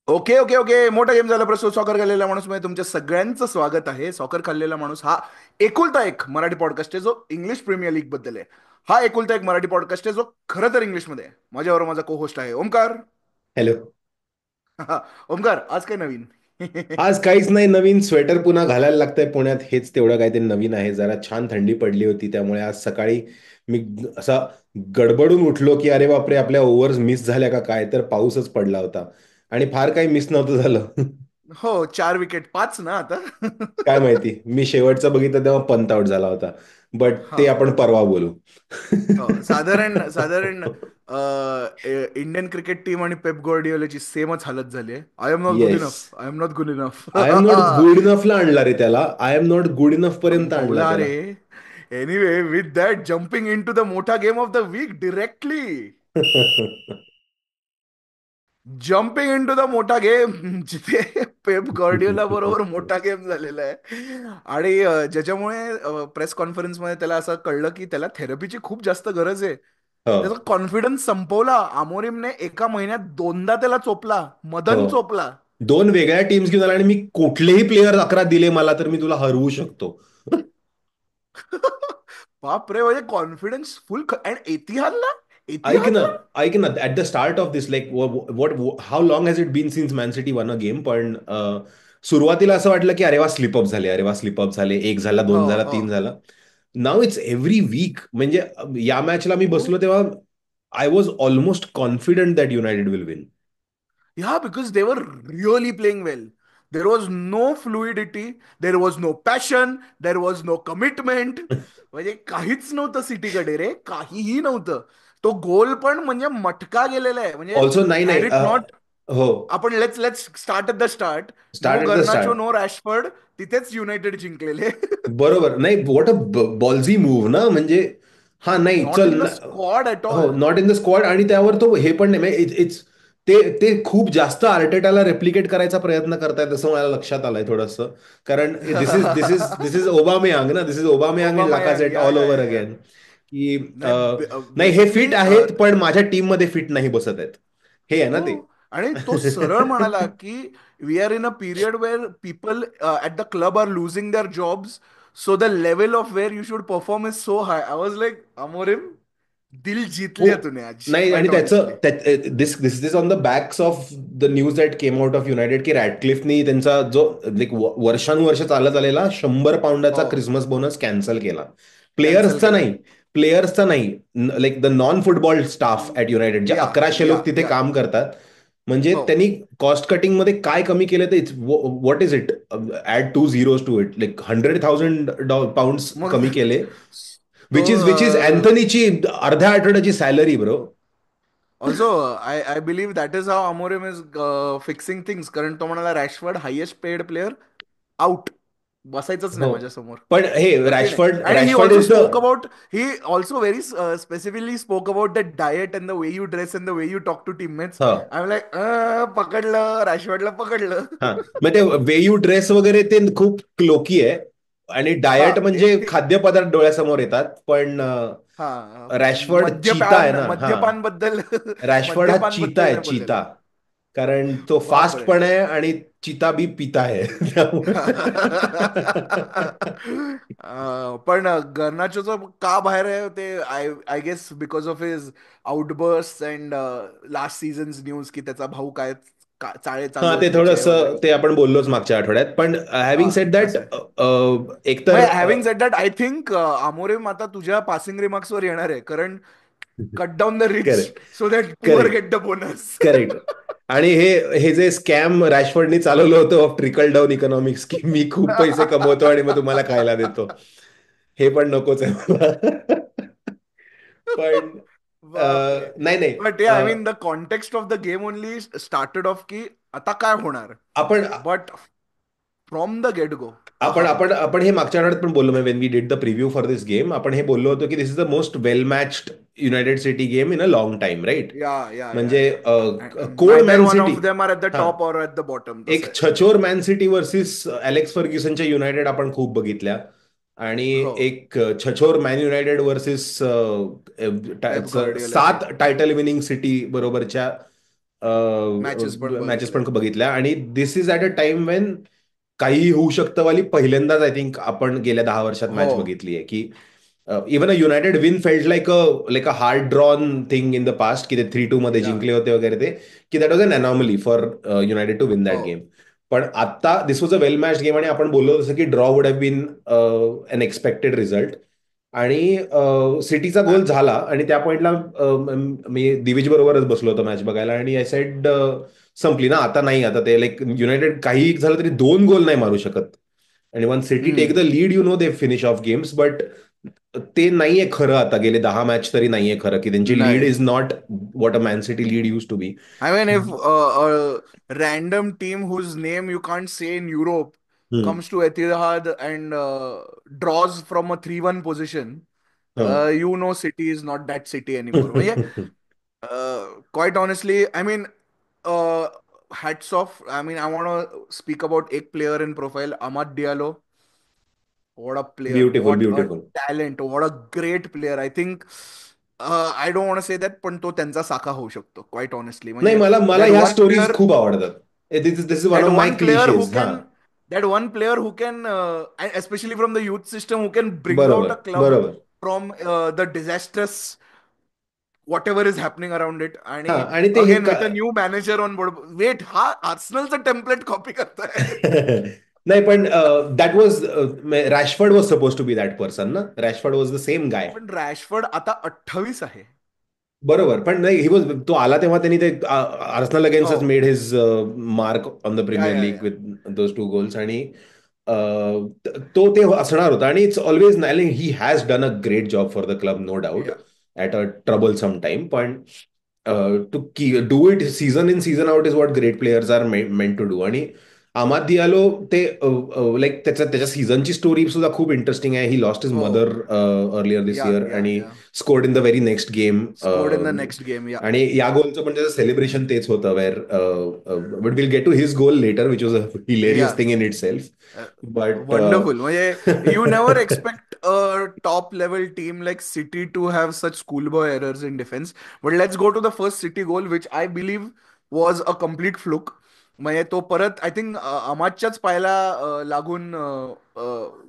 Okay okay okay, मोठा game झाला. प्रस्तुत सॉकर खाल्लेला माणूस मध्ये तुमच्या सगळ्यांचं स्वागत आहे. सॉकर खाल्लेला माणूस हा एकुलता एक मराठी पॉडकास्ट आहे जो इंग्लिश प्रीमियर लीग बद्दल आहे. हा एकुलता एक मराठी पॉडकास्ट आहे जो खरं तर इंग्लिशमध्ये आहे. माझ्याबरोबर माझा को होस्ट आहे ओमकार. हॅलो. ओमकार, आज काय नवीन? आज काहीच नाही नवीन. स्वेटर पुन्हा घालायला लागतंय पुण्यात, हेच तेवढं काहीतरी नवीन आहे. जरा छान थंडी पडली होती, त्यामुळे आज सकाळी मी असा गडबडून उठलो की अरे बापरे, आपल्या ओव्हर्स मिस झाल्या का काय, तर पाऊसच पडला होता आणि फार काही मिस नव्हतं झालं. हो, 4 विकेट, 5 ना आता. काय माहिती, मी शेवटचं बघितलं तेव्हा पंत आउट झाला होता. बट हा. ते आपण परवा बोलू. हो, साधारण साधारण इंडियन क्रिकेट टीम आणि पेप गॉर्डिओलाची सेमच हालत झाली आहे. I am not good yes. Enough, I am not good enough. I am not good इनफला आणला रे त्याला. I am not good enough पर्यंत आणला संपवला त्याला. रे. Anyway, with that jumping in to the मोठा game of the week directly. Jumping in to the मोठा गेम जिथे पेप गॉर्डिओला बरोबर मोठा गेम झालेला आहे. आणि ज्याच्यामुळे प्रेस कॉन्फरन्समध्ये त्याला असं कळलं की त्याला थेरपीची खूप जास्त गरज आहे. हो. त्याचा कॉन्फिडन्स संपवला. आमोरीमने एका महिन्यात दोनदा त्याला चोपला, हो. मदन चोपला. दोन वेगळ्या टीम्स घेऊन आला आणि मी कुठलेही प्लेयर 11 दिले मला तर मी तुला हरवू शकतो. बाप रे, म्हणजे कॉन्फिडन्स फुल. अँड एतिहादला, ऐक ना. एतिहादला. ऐक ना, at the start of this like what how long has it been since Man City won a game. पण सुरुवातीला असं वाटलं की अरे वा स्लिपअप झाले, अरे वा स्लिपअप झाले, एक झाला, हो दोन झाला, हो तीन झाला. नाव इट्स एव्हरी वीक. म्हणजे या मॅचला मी हो. बसलो तेव्हा I was almost confident that United will win. Yeah, because they were really playing well. There was no fluidity, there was no passion, there was no commitment. म्हणजे काहीच नव्हतं सिटीकडे रे, काहीही नव्हतं. तो गोल पण म्हणजे मटका गेलेला आहे. म्हणजे ऑल्सो नाही हॅड नाही इट नॉट. हो. आपण let's let's start at the start. No start at the Garnacho, start. No Rashford. तिथेच युनायटेड जिंकलेले. बरोबर. नाही, व्हॉट अ बॉल्झी मूव्ह ना म्हणजे. हा नाही नॉट चल इन द ना. स्क्वॉड ॲट हो, all. Not in the squad. आणि त्यावर तो हे पण नाही म्हणजे इट्स ते ते खूप जास्त आर्टेटाला रेप्लिकेट करायचा प्रयत्न करतायत असं मला लक्षात आलंय थोडंसं. कारण दिस इज ओबामेयांग ना, this is Aubameyang in Obama young, Lacazette या ऑल या ओव्हर या या. अगेन. की नाही हे बेसिकली फिट आहेत पण माझ्या टीम मध्ये फिट नाही बसत आहेत. हे आहे ना ते. हो. आणि तो सरळ म्हणाला की we are in a period where people at the club are losing their jobs. So the level of where you should perform is so high. I was like, Amorim, दिल जीत हो. लिया तूने आज, नाही आणि क्वाइट त्याचं honestly. This this is on the bags of the news that came out of United की रॅडक्लिफनी त्यांचा जो लाईक वर्षानुवर्ष चालत आलेला 100 पाऊंडाचा हो. क्रिसमस बोनस कॅन्सल केला. कॅन्सल प्लेयर्सचा केलाय. नाही. प्लेयर्सचा नाही. Like the non football staff at United जे या 1100 या लोक तिथे या. काम करतात. म्हणजे हो. त्यांनी कॉस्ट कटिंग मध्ये काय कमी केलं ते what is it. Add two zeros to it like 100,000 pound मग कमी केले. तो विच इज अँथनीची अर्ध्या आठवड्याची salary bro. Also I believe that is how Amorim is fixing things. कारण तो म्हणाला Rashford highest paid player out, बसायचंच नाही हो. माझ्यासमोर. पण हे हो की नाही? रॅशफर्ड आणि he Rashford also is the. Spoke about, he also very specifically spoke about the diet and the way you dress and the way you talk to teammates. हा. आय एम लाईक, पकडलं रॅशवर्डला, पकडलं. हा. मग ते वे you dress वगैरे ते खूप क्लोकी आहे. आणि हा डायट म्हणजे खाद्यपदार्थ डोळ्यासमोर येतात पण हा. रॅशफर्ड चीता आहे मद्यपान, ना. हा. मद्यपान बद्दल. रॅशफर्ड हा मद्यपान चीता बद्दल आहे, नाही चीता. बोललेलं. कारण तो फास्ट बापरे. पण आहे आणि चिता बी पिता आहे. पण गर्नाचोचं का बाहेर आहे ते, I I guess because of his outburst and last season news की त्याचा भाऊ काय चाळे हा, चालू आहेत ते त्याचे थोडंसं वगैरे. ते आपण बोललोच मागच्या आठवड्यात. पण हॅव्हिंग हा, सेड दॅट असं आहे. एकतर मग having said that, I think Amorim आता तुझ्या पासिंग रिमार्क्स वर येणार आहे. कारण cut down the rich correct. So that poor correct. Get the bonus. Correct. आणि हे हे जे स्कॅम रॅशफर्डनी चालवलं होतं ऑफ ट्रिकल डाऊन इकॉनॉमिक्स की मी खूप पैसे कमवतो आणि मग तुम्हाला खायला देतो. हे पण नकोच आहे मला. पण बापरे. नाही नाही. But yeah, I mean the context of the game only started off की आता काय होणार. आपण but from the get go, आपण आहा. आपण आपण हे मागच्या आठवड्यात पण बोललो. When we did the preview for this game आपण हे बोललो होतो की this is the most well matched United City game in a long time, right. Yeah म्हणजे कोड neither Man one City. Of them R at the हा. Top or at the bottom, तसं एक आहे. छचोर मॅन सिटी वर्सेस अलेक्स फर्ग्युसनच्या United आपण खूप बघितल्या. आणि हो. एक छछोर मॅन युनायटेड वर्सेस पेप गॉर्डियोलाची. 7 टायटल विनिंग सिटी बरोबरच्या मॅचेस पण मॅचेस पण बघितल्या. बघितल्या आणि this is at a time when काहीही होऊ शकतं वाली पहिल्यांदाच आय थिंक आपण गेल्या 10 वर्षात हो मॅच बघितली आहे की even a United win felt like a hard drawn thing in the past की ते 3-2 मध्ये या जिंकले होते वगैरे ते की that was an anomaly for United to win that हो गेम. पण आता this was a well match game आणि आपण बोललो तसं की draw would have been an expected result. आणि सिटीचा आ- गोल झाला आणि त्या पॉइंटला मी दिविज बरोबरच बसलो होतो मॅच बघायला आणि आय सेड संपली ना आता नाही आता ते लाईक युनायटेड काही झालं तरी 2 गोल नाही मारू शकत. आणि when City take the hmm lead you know they finish off games but ते नाहीये खरं आता गेले 10 मॅच तरी नाहीये खरं की त्यांची लीड नाही. Is not what a Man City lead used to be. I mean, if a random team whose name you can't say in Europe comes to Etihad and draws from a 3-1 position, you know City is not that City anymore. म्हणजे quite honestly, I mean, uh, hats off. I mean, I want to speak about एक player in profile, Amad Diallo. What a player! Beautiful What a beautiful. talent! What a great player! I think I don't want to say that, पण तो त्यांचा साखा होऊ शकतो. Quite honestly, नाही म्हणजे मला मला that ह्या one स्टोरीज player, खूप आवडतात. This is one that of my one player who cliches. हा can, that one player who can, and especially from the youth system, who can bring out बरोबर a club बरोबर. from the disastrous whatever is happening around it. हा आणि आणि ते हे again with a new manager on board. Wait, हा आर्सेनलचं template copy करताय? नाही पण that was Rashford was suppose to be that person ना. Rashford was the same guy. पण रॅशफर्ड आता 28 आहे. बरोबर पण नाही ही वॉज तो आला तेव्हा त्यांनी ते आर्सेनल हो against made his mark on the yeah Premier yeah League yeah with those 2 goals आणि तो ते असणार होता आणि इट्स ऑलवेज नाही he has done a great job for the club no doubt yeah at a troublesome time पण to do it season in season out is what great players are meant to do. आणि Amad दियालो ते like त्याच्या सीझनची story सुद्धा खूप interesting आहे. He lost his हो mother earlier this yeah year yeah आणि yeah scored in the very next game. Scored in the next game yeah. आणि yeah गोलचं पण त्याचं सेलिब्रेशन तेच होतं where but will get to his goal later which was a yeah hilarious thing in itself but wonderful. म्हणजे you never expect a top level team like City to have such school boy errors in defence. But let's go to the first City goal which I believe was a complete fluke. म्हणजे तो परत I think अमाजच्याच पायाला लागून हो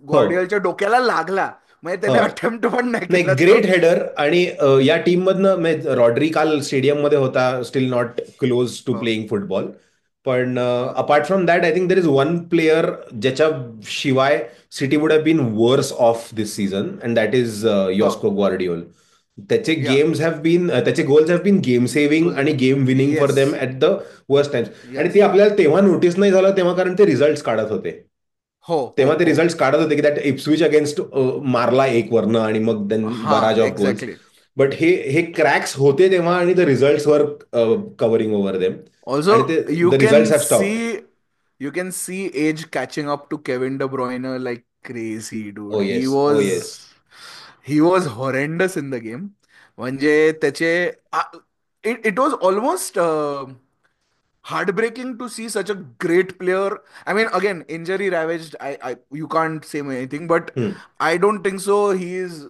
गॉर्डियलच्या डोक्याला लागला. म्हणजे त्याने हो अटेम्प्ट पण नाही नाही केला तो. Great header. आणि या टीम मधनं रॉड्री काल स्टेडियम मध्ये होता स्टील नॉट क्लोज टू हो प्लेइंग फुटबॉल. पण हा apart from that I think there is one player ज्याच्या शिवाय City would have been worse off this season and that is हो यॉस्को ग्वार्डिओल. त्याचे या गेम्स हॅव बीन त्याचे goals have been game saving आणि game winning for yes them at the worst times. आणि ते yes आपल्याला तेव्हा notice नाही झालं तेव्हा कारण ते रिझल्ट काढत होते. हो हो तेव्हा ते हो रिझल्ट काढत होते की दॅट इप्सविच अगेन्स्ट मारला एक वरनं आणि मग देन हा बराज ऑफ गोल्स. एक्झॅक्टली. बट हे क्रॅक्स होते तेव्हा आणि द रिझल्ट वर कव्हरिंग ओव्हर देम. आणि ते Also, you the result can have stopped. see you can see age catching up to Kevin De Bruyne like crazy, dude. Oh yes oh yes. He was horrendous in the game. म्हणजे त्याचे it was almost heartbreaking to see such a great player. I mean, again, injury ravaged. I you can't say anything, but I don't think so. He is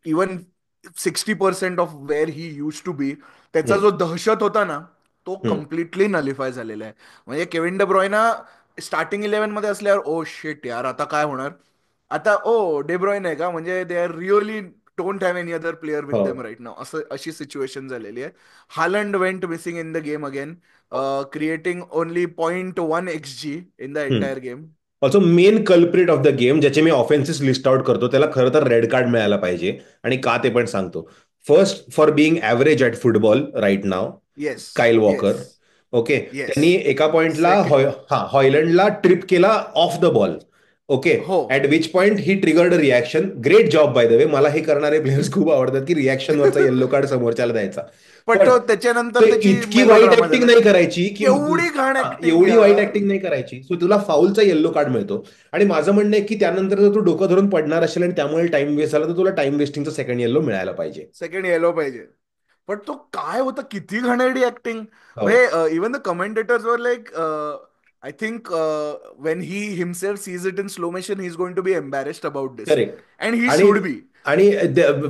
even 60% of where he used to be. त्याचा जो दहशत होता ना तो completely नलिफाय झालेला आहे. म्हणजे Kevin ड ब्रॉयना स्टार्टिंग 11 मध्ये असल्यावर ओ शिट यार आता काय होणार. आता ओ डेब्रॉइन आहे का म्हणजे they are really don't have any other player with them right नाव असं अशी सिच्युएशन झालेली आहे. Haaland went missing in the game again, creating only 0.1 XG in the entire game. Also main culprit of the game ज्याचे मी offences list out करतो त्याला खरं तर रेड कार्ड मिळायला पाहिजे. आणि का ते पण सांगतो. First for being average at football right now yes Kyle Walker. Yes okay yes त्यांनी एका पॉइंटला सेकंड हॉयलंडला ट्रिप केला ऑफ द बॉल. ओके हो. At which point he triggered reaction. Great job by the way. मला हे करणारे players खूप आवडतात की रिॲक्शनवरचा येल्लो कार्ड समोरच्याला द्यायचा. पण पण तो त्याच्यानंतर तो त्याची इतकी वाईट मेलोड्रामा ऍक्टिंग झाला. नाही करायची की केवढी घाण ऍक्टिंग एवढी वाईट यार. ऍक्टिंग नाही करायची सो तुला फाऊलचा येल्लो कार्ड मिळतो. आणि माझं म्हणणं आहे की त्यानंतर जर तू डोकं धरून पडणार असेल आणि त्यामुळे टाइम वेस्ट झाला तर तुला टाइम वेस्टिंगचा सेकंड येल्लो मिळायला पाहिजे. सेकंड येलो पाहिजे. पण तो काय होता किती घाणेरडी ऍक्टिंग. हो म्हणजे even the commentators were like I think when he himself sees it in slow motion he is going to be embarrassed about this correct. And he आणि शुड बी. आणि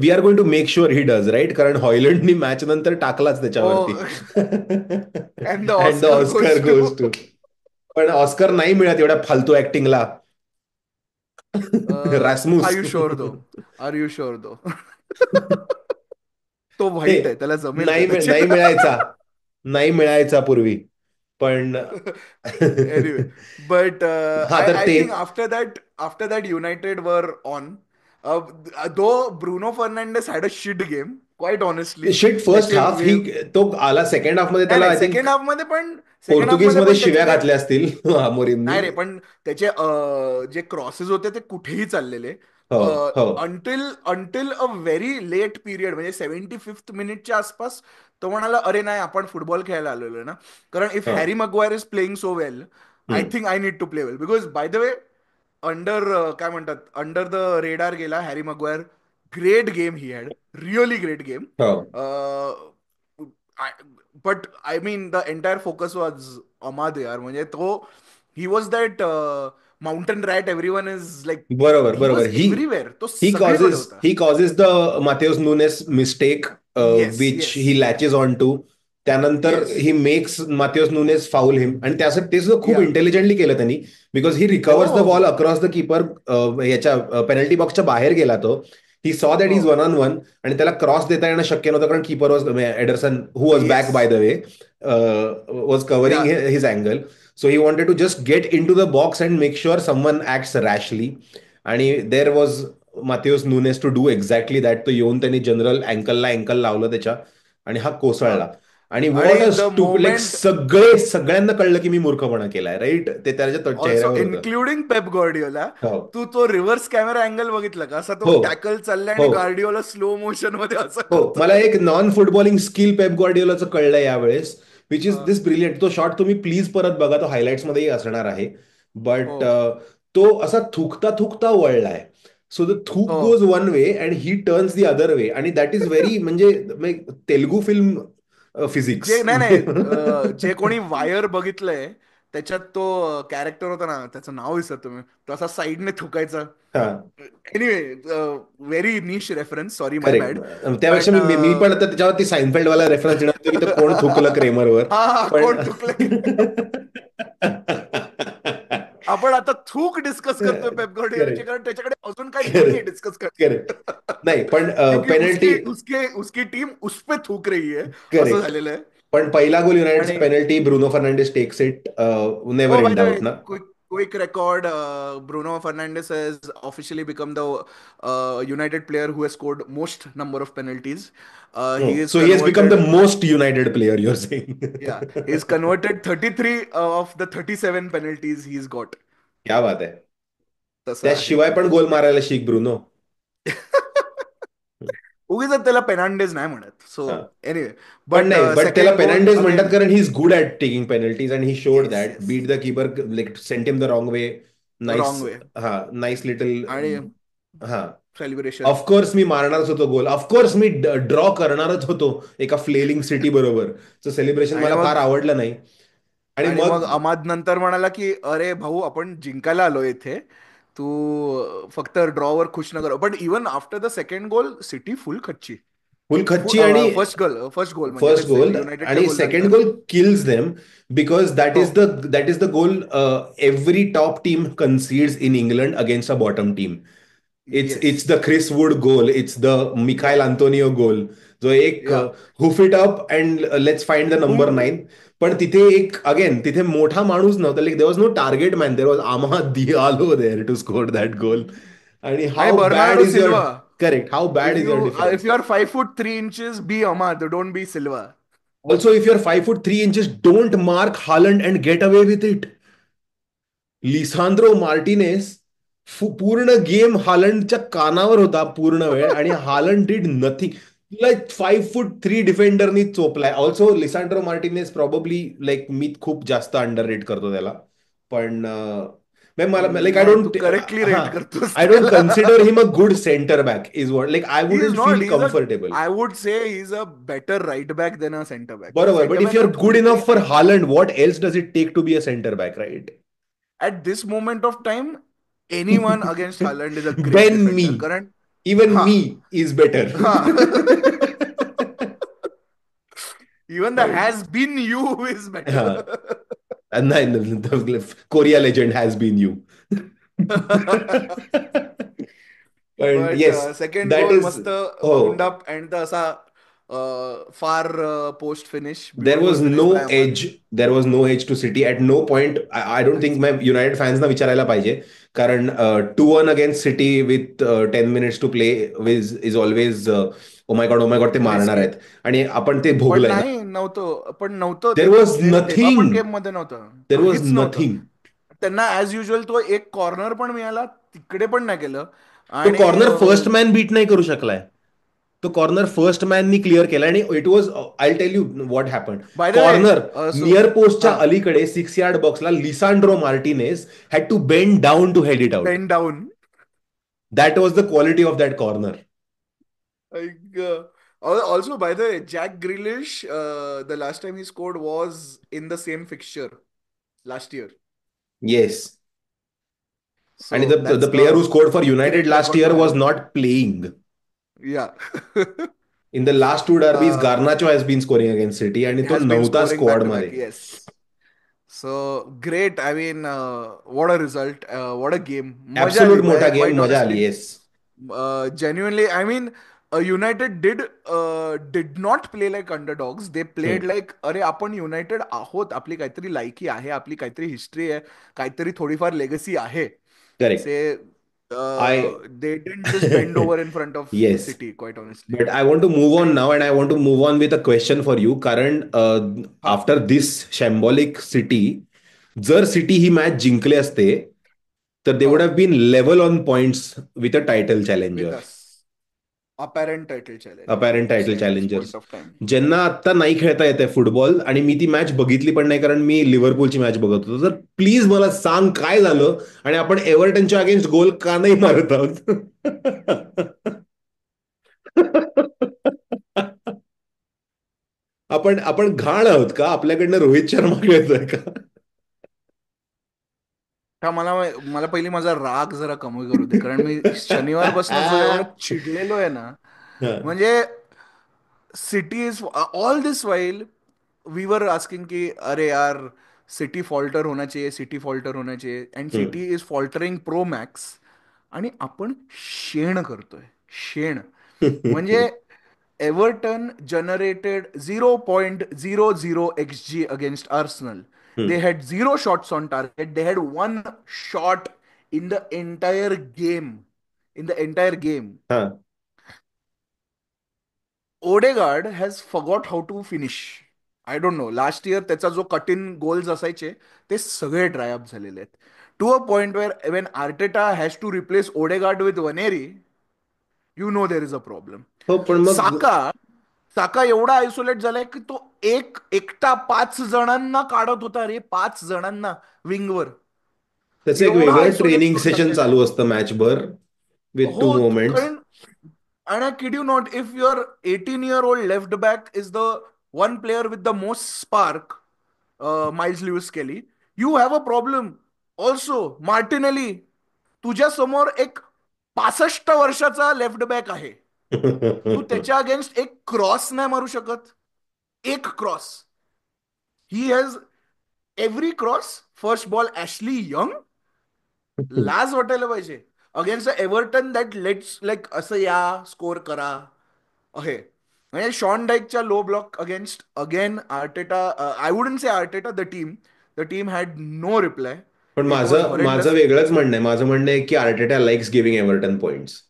we are going to make sure he does right, कारण हॉयलंडनी match नंतर टाकलाच ओ. त्याच्यावरती. And the and the Oscar Oscar goes to. Goes to. पण Oscar नाही मिळत एवढ्या फालतू ऍक्टिंगला. आर Rasmus. You sure though? Are you sure though? तो नाही व्हाईट आहे, त्याला जमेल नाही कदाचित. मिळायचा. नाही मिळायचा पूर्वी. पण Anyway, but हा तर I ते think after that United were on. Though Bruno Fernandes had a shit game, quite honestly. Shit first त्याचे हाफ, ही वे तो आला सेकंड हाफ मध्ये नाही त्याला नाही, आय थिंक सेकंड हाफ मध्ये पोर्तुगीजमध्ये पण त्याचे शिव्या ते घातल्या असतील मोरीननी. नाही रे, पण त्याचे जे क्रॉसेस होते ते कुठेही चाललेले. हो हो until until a very late period, म्हणजे 75th मिनिटच्या आसपास तो म्हणाला, अरे नाही, आपण फुटबॉल खेळायला आलेलो ना. कारण इफ हो. Harry Maguire is playing so well, I hmm. Think I need to play well. Because by the way, under काय म्हणतात, अंडर द रेडार गेला Harry Maguire. Great game he had, really great game. हो. But I mean the entire focus was Amad यार. म्हणजे तो, he was that mountain rat, everyone is like, बरोबर he बरोबर. Was everywhere, तो ही सगळीकडे causes होता. He causes the Matheus Nunes mistake, yes which yes he latches on to. त्यानंतर yes. He makes Matheus Nunes foul him, आणि त्यासाठी ते सुद्धा खूप या. इंटेलिजंटली केलं त्यांनी. बिकॉज ही हो रिकव्हर्स द हो बॉल हो अक्रॉस द कीपर. याच्या पेनल्टी बॉक्सच्या बाहेर गेला तो. ही सॉ दॅट हो. इज 1-on-1, आणि त्याला क्रॉस देता येणं शक्य नव्हतं, कारण keeper was Ederson, who was back yes. By the way, was yeah. Covering his angle. So he wanted to just get in to the box and make sure someone acts rashly. आणि there was Matheus Nunes to do exactly that. तो येऊन त्यांनी general अँकलला uncle लावलं त्याच्या, आणि हा हा. कोसळला. आणि व्हॉट आणि अ द स्टूप, लाईक मोमेंट, सगळ्यांना कळलं की मी मूर्खपणा केलाय, राईट. ते त्याच्या ऑल्सो चेहऱ्यावर होतं. Including Pep Guardiola. हो तू तो रिव्हर्स कॅमेरा अँगल बघितला का? असा तो हो टॅकल चाललाय आणि हो गार्डिओला स्लो मोशन मध्ये असं हो. मला करतोय. एक नॉन फुटबॉलिंग स्किल पेप ग्वार्डिओलाचं कळलंय यावेळेस, विच इज हा. दिस ब्रिलियंट. तो शॉट तुम्ही प्लीज परत बघा, तो हायलाइट्समध्येही असणार आहे. हो बट तो असा थुकता थुकता वळलाय. सो द थूक हो. Goes one way and he turns the other way, आणि दॅट इज व्हेरी, म्हणजे तेलुगू फिल्म फिजिक्स. जे नाही नाही, जे कोणी वायर बघितलंय, त्याच्यात तो कॅरेक्टर होता ना, त्याचं नाव विसरतो मी, तो असा साईडने थुकायचा. हा. एनिवे, व्हेरी निश रेफरन्स, सॉरी माय करेक्ट. बॅड. त्यापेक्षा पण मी पण आता त्याच्यावरती सायनफेल्डवाला रेफरन्स देणार होतो, की तो कोण थुकलं क्रेमरवर. हा हा, पण कोण थुकलं की. आपण आता थूक डिस्कस करतोय पेप गार्डिओलाची, करेक्ट कारण त्याच्याकडे अजून काही नाहीये करेक्ट डिस्कस करेक्ट. कर. नाही पण क्योंकि पेनल्टी. उसकी उसके उसकी टीम उस पे थूक रही है, असं करेक्ट. झालेलं आहे. पण पहिला गोल आणि युनायटेडचा penalty Bruno Fernandes takes it, never oh, by in the way, doubt ना. quick record. Bruno Fernandes has officially become the United player who has scored most number of penalties. He is so he has become the converted. Most United player, your saying. Yeah, he's converted 33 of the 37 penalties he's got. क्या बात आहे. तसं आहे. त्याशिवाय पण गोल मारायला शिक Bruno. उगीच त्याला पेनांडेज नाही म्हणत. सो एनिवे, पण बट नाही, बट त्याला सेकंड गोल पेनाल्टीज म्हणतात अगेन. कारण he is good at taking penalties, and he showed yes that, yes. Beat the keeper, like sent him the wrong way. Nice. Wrong way. हा, nice little. आणि हा. Celebration. Of course मी मारणारच होतो गोल, of course मी draw करणारच होतो एका फ्लेलिंग city बरोबर. Celebration आणि मला फार मग आवडलं नाही. आणि आणि मग मग अमाद नंतर म्हणाला की, अरे भाऊ, आपण जिंकायला आलो इथे, तू फक्त ड्रॉवर खुश न कर. But even after the second goal, city फुल खच्ची. फुल खच्ची. आणि फर्स्ट गोल म्हणजे फर्स्ट तेच गोल युनायटेडच्या आणि गोल सेकंड नंतर. गोल किल्स देम, बिकॉज हो. That is the goal every top team concedes in England against a bottom team. Yes. It's the Chris Wood goal, it's the yeah. Michail Antonio goal, जो एक yeah. Hoof it up and let's find the number who. 9. पण तिथे एक again, तिथे मोठा माणूस नव्हता, like there was no target man, there was Amad Diallo there to score that गोल. आणि आणि how bad Bernardo is your, Silva. Correct, how if bad is your you if difference. You are 5'3" be Amad, don't be Silva. Also, if you're 5'3" don't mark Haaland and get away with it. Lisandro Martinez पूर्ण game हालंडच्या कानावर होता पूर्ण वेळ, आणि Haaland did nothing. Like 5'3" डिफेंडरनी चोपलाय. Also Lisandro Martinez probably, like मी खूप जास्त अंडर रेट करतो त्याला. पण मला, लाईक आय नाही, तू डोंट, करेक्टली हा, रेट करतोस आय डोंट त्याला. Consider him a good centre back is what, like I He is wouldn't not. Feel comfortable. I would say he's a better right back than a center back. बरोबर, but Center if back you are तो good थोडी तरी enough for right back. Haaland, what else does it take to be a centre back, right. At this moment of time, anyone against Haaland is a great Ben Mee. defender. Current. Even हा Mee is better. हा. Even the has been you is हा. Better. नाही, Korea legend has been you. पण but yes, second that goal is. मस्त हो. Bound up and असा far post finish there beautiful was finish no by Amad. Edge there was no edge to City at no point. I don't think काहीच my नाही. United फॅन्सना विचारायला पाहिजे. कारण 2-1 against City with 10 minutes to play is always oh my God ते मारणार risky. आहेत. आणि आपण ते पण भोगलंय ना. नाही नव्हतं, पण नव्हतं देर ते वॉज तेव्हा पण नथिंग. गेम मध्ये नव्हतं, देर वॉज काहीच नव्हतं. नथिंग. त्यांना ऍज युजल तो एक कॉर्नर पण मिळाला, तिकडे पण नाही केलं. तो आणि कॉर्नर फर्स्ट मॅन बीट नाही करू शकलाय. तो कॉर्नर फर्स्ट मॅननी क्लिअर केला आणि it was, I tell you what happen. By the way, corner so near पोस्टच्या हा, अलीकडे 6 यार्ड बॉक्सला Lisandro Martinez had to bend down to head it out. Bend down. That was the quality of that corner. Also by the way, Jack Grealish the last time he scored was in the same fixture last year. Yes. So आणि the that's player who scored for United great last record two year was have. Not playing. Yeah. In the last 2 derbies Garnacho has been scoring against City आणि तो has been नव्हता scoring back to स्क्वॉडमध्ये. Back. Yes. So great. I mean, what a result. What a game. मजा absolute आली मोठा भाई, game, quite मजा honestly. आली. Yes. Genuinely, I mean, United did not play like underdogs. They played like, अरे आपण United आहोत, आपली काहीतरी लायकी आहे, आपली काहीतरी हिस्ट्री आहे, काहीतरी थोडीफार लेगसी आहे. Correct. Say I. they didn't just bend over in front of yes. City, quite honestly. But I want to move on आणि now, and I want to move on with a question for you. कारण हा, after this shambolic City, जर City ही match जिंकले असते तर they हा, would have been level on points with a title with challenger. us. Apparent title challenger, I apparent would title say at this challengers. point of time. ज्यांना आत्ता नाही खेळता येते फुटबॉल, आणि मी ती मॅच बघितली पण नाही कारण मी लिव्हरपूलची मॅच बघत होतो. तर प्लीज मला सांग काय झालं आणि आपण एव्हर्टनच्या अगेन्स्ट गोल का नाही मारत आहोत. आपण आपण घाण आहोत का? आपल्याकडनं रोहित शर्मा खेळतोय का? हा, मला मला पहिली माझा राग जरा कमी करू दे, कारण मी शनिवारपासून जो एवढं चिडलेलो आहे ना. हा. म्हणजे City is all this while we were asking की अरे यार, सिटी फॉल्टर होना चाहिए, सिटी फॉल्टर होना चाहिए, अँड हम्म. City is faltering pro max. आणि आपण शेण करतोय, शेण. म्हणजे Everton generated 0.00 XG against Arsenal. They हम्म. had zero shots on target. They had one shot in the entire game. In the entire game. हा. Odegaard has forgot how to finish. I don't know, last year त्याचा जो cut in goals असायचे ते सगळे dry up झालेले आहेत. To a point where when Arteta has to replace Odegaard with Nwaneri, you know there is a problem. हो, पण मग साका साका एवढा आयसोलेट झालाय की तो एकटा 5 जणांना काढत होता रे, 5 जणांना विंगवर. त्याचं एक एवढा वेगळं आयसोलेट ट्रेनिंग सेशन झालेला आहे. चालू असतं मॅचभर विथ टू हो, मोमेंट्स. कारण and I kid you not, if your 18-year-old left back is the one player with the most spark, Miles Lewis Kelly, you have a problem. Also, Martinelli, तुझ्या समोर एक 65 वर्षाचा लेफ्ट बॅक आहे. तू त्याच्या against एक cross नाही मारू शकत. एक cross. He has every cross first ball Ashley Young. लाज वाटायला पाहिजे against Everton that let's like असं या स्कोर करा आहे. म्हणजे शॉन डाईकच्या low block against again Arteta, I wouldn't say Arteta, the team had no reply. पण it was माझं माझं हॉरेंडस. वेगळंच म्हणणं आहे. माझं म्हणणं आहे की Arteta likes giving Everton points.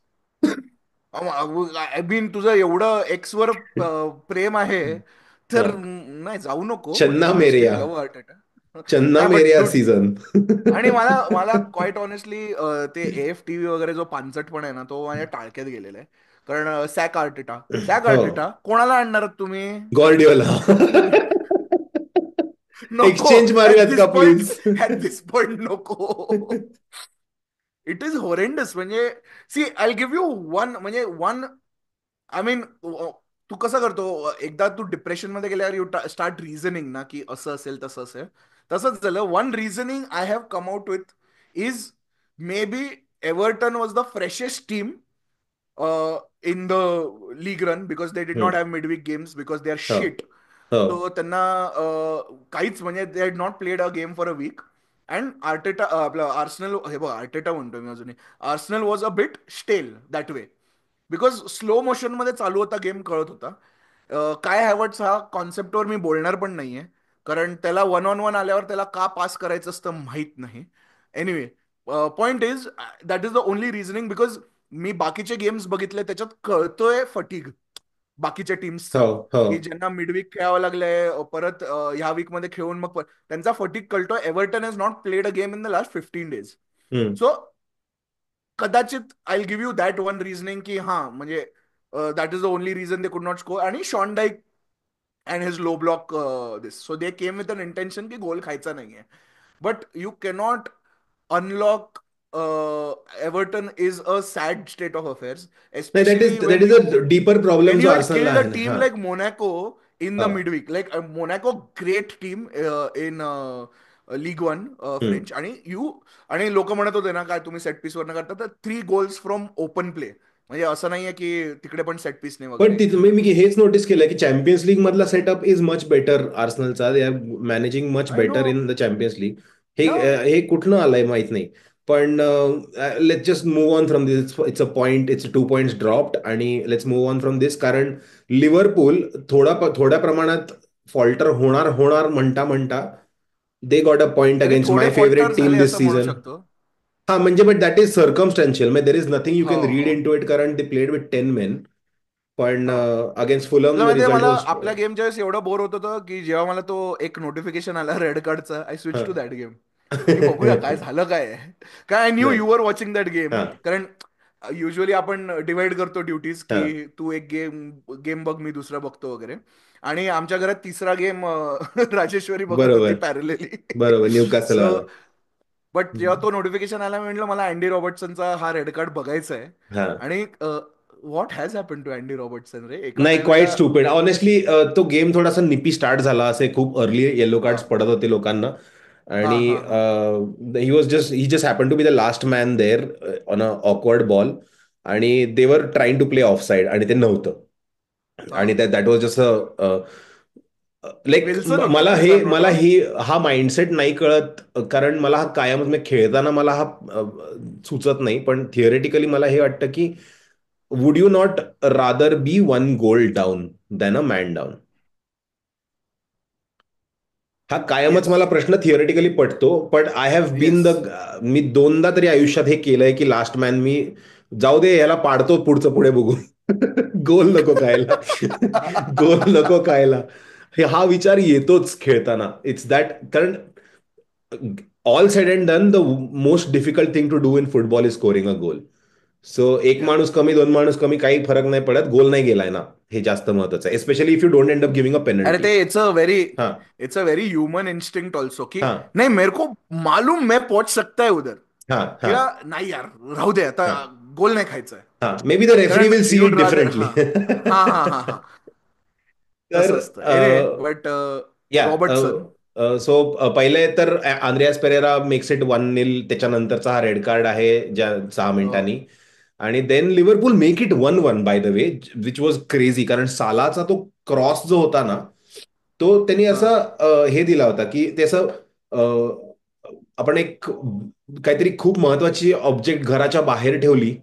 I mean तुझं एवढं एक्सवर प्रेम आहे, तर नाही जाऊ नको. चन्ना you Mereya. Steel love Arteta. चन्ना नाही बट मेरेया डूड. सीझन. आणि मला मला क्वाईट ऑनेस्टली ते AFTV वगैरे जो पानचटपण आहे ना, तो माझ्या टाळक्यात गेलेला आहे. कारण सॅक हो. आर्टेटा कोणाला आणणार आहात तुम्ही? गॉर्डिओला. नको. एक्सचेंज ऍट मारूयात दिस का point, please? At this point नको. It is horrendous. म्हणजे see I give you one, म्हणजे वन, आय मीन, तू कसं करतो, एकदा तू डिप्रेशन मध्ये गेल्यावर यू स्टार्ट रिझनिंग ना, की असं असेल तसं असेल. तसंच झालं. One reasoning I have come out with is maybe Everton was the freshest team in the league run because they did not hmm. Have midweek games because they are हो. Shit. हो. So त्यांना काहीच म्हणजे they had not played a game for a week. And Arteta आपलं Arsenal हे बघ Arteta म्हणतो मी अजूनही. Arsenal was a bit stale that way because slow motion मध्ये चालू होता गेम कळत होता. काय हॅवर्ट्स हा कॉन्सेप्टवर मी बोलणार पण नाहीये कारण त्याला वन ऑन वन आल्यावर त्याला का पास करायचं असतं माहित नाही. Anyway point is that is the only reasoning because मी बाकीचे गेम्स बघितले त्याच्यात कळतोय फटीग बाकीच्या टीम्सचा हो. हो. की ज्यांना मिडवीक खेळावं लागलंय परत ह्या वीक मध्ये खेळून मग त्यांचा फटीग कळतोय. Everton has not played a game in the last 15 days. Hmm. So कदाचित I give you that one reasoning की हा म्हणजे that is the only reason they could not score. आणि Sean Dyche and his low block this so they came with an intention की गोल खायचा नाहीये. But you cannot unlock Everton is a sad state of affairs नाही, especially that is a deeper problem when जो you had आर्सनलला killed a आहे ना. team हा. like Monaco in the हा. midweek, like Monaco, great team in League One हम्म. French, आणि लोक म्हणत होते ना काय तुम्ही सेट पीस वर करता तर 3 goals फ्रॉम ओपन प्ले म्हणजे असं नाहीये की तिकडे पण सेट पीस नाही पण वगैरे. तिथं मी मी हेच नोटीस केलं की चॅम्पियन्स लीग मधला सेटअप इज मच बेटर आर्सनलचा. They are managing much I know. Better in the champions league. हे या हे कुठनं आलंय माहित नाही. पण let's just move on from this. It's a point, it's 2 points dropped आणि let's move on from this. कारण लिव्हरपूल थोड्या प्रमाणात फॉल्टर होणार होणार म्हणता म्हणता दे गॉट अ पॉइंट त्यांनी अगेन्स्ट थोडे माय फॉल्टर फेवरेट टीम झाले दिस असं म्हणू सीझन. शकतो. हा म्हणजे बट दॅट इज सर्कमस्टॅन्शियल. म्हणजे देर इज नथिंग यू हो कॅन रीड हो इन टू इट कारण दे प्लेड विथ 10 men. पण हो. अगेन्स्ट तुला फुलम द माहितीये रिझल्ट मला वॉज. आपल्या गेमच्या वेळेस एवढं बोर होत होतं की जेव्हा मला तो एक नोटिफिकेशन आला रेड कार्डचा I switch to that game की बघूया काय झालं काय आहे. काय आय न्यू नाही. You were watching that game हा. कारण युजली आपण डिवाइड करतो ड्युटीज हा. की तू एक गेम गेम बघ मी दुसरा बघतो वगैरे. आणि आमच्या घरात तिसरा गेम राजेश्वरी बघत होती बरोबर. पॅरलेली. बरोबर, न्यू सो वाला. बट जेव्हा तो नोटिफिकेशन आला मी म्हटलं मला अँडी रॉबर्टसनचा हा रेड कार्ड बघायचा आहे. हा. आणि what has happen to Andy Robertson रे एका नाही, क्वाईट टायमेला. Stupid honestly. तो गेम थोडासा निपी स्टार्ट झाला. असे खूप अर्ली येलो हा कार्ड्स पडत होते लोकांना. हा आणि हा हा he just happen to be the last man there on a awkward ball. आणि they were trying to play offside आणि ते नव्हतं. हा. आणि that was just like Wilson होता मला ना इफ आय हे एम नॉट मला रॉंग. ही हा माइंडसेट नाही कळत. कारण मला हा कायमच म्हणजे खेळताना मला हा सुचत नाही. पण थिअरेटिकली मला हे वाटतं की would you not rather be 1 goal down than a man down. हा कायमच येस मला प्रश्न थिअरेटिकली पडतो. पण I have been the yes. मी दोनदा तरी आयुष्यात हे केलंय की लास्ट मॅन मी जाऊ दे याला पाडतो पुढचं पुढे बघू. गोल नको खायला. गोल नको खायला. हा विचार येतोच खेळताना. इट्स दॅट कारण all said and done the most difficult thing to do in football is scoring a goal. So एक या माणूस कमी 2 माणूस कमी काही फरक नाही पडत. गोल नाही गेलाय ना, हे जास्त महत्वाचं आहे. Especially if you don't end up giving a अरे पेनल्टी. ते हा. It's a very human instinct also की हा. नहीं मेरे को मालूम मैं पहुंच सकता है उधर. हा. हा. किंवा नाही यार राहू दे आता हा. गोल नाही खायचा आहे. हा. मे बी द रेफरी कारण will see you'd it rather differently. हा हा हा हा हा तर तसं असतं एरे बट या रॉबर्टसन. सो पहिले तर आंद्रियास पेरेरा मेक्स इट 1-0. त्याच्यानंतरचा हा रेड कार्ड आहे ज्या 6 मिनिटांनी. आणि then Liverpool make it 1-1 by the way, which was crazy. कारण सालाचा तो क्रॉस जो होता ना, तो त्यांनी हा असं हे दिला होता की ते असं आपण एक काहीतरी खूप महत्वाची ऑब्जेक्ट घराच्या बाहेर ठेवली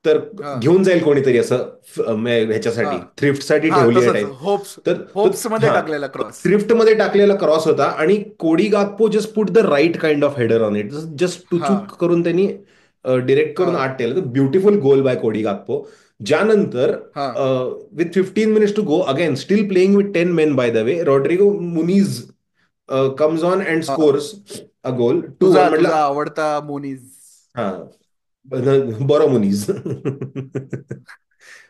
तर हा घेऊन जाईल कोणीतरी असं हा ह्याच्यासाठी थ्रिफ्टसाठी हा ठेवली आहे तसंच टाईप. होप्स तर तो होप्स मध्ये हा टाकलेला क्रॉस. थ्रिफ्टमध्ये टाकलेला क्रॉस होता आणि Cody Gakpo just put the right kind of header on it. Just हा टुचूक करून त्यांनी डिरेक्ट हा करून आत ठेवलं. तर ब्युटिफुल गोल बाय कोडी गाकपो. ज्यानंतर हा with 15 minutes to go again still playing with 10 men by the way, Rodrigo Muniz comes on and हा स्कोर्स अ गोल 2-1. तुझा म्हटलं तुझा आवडता मोनीज. हा बरो मुनीज.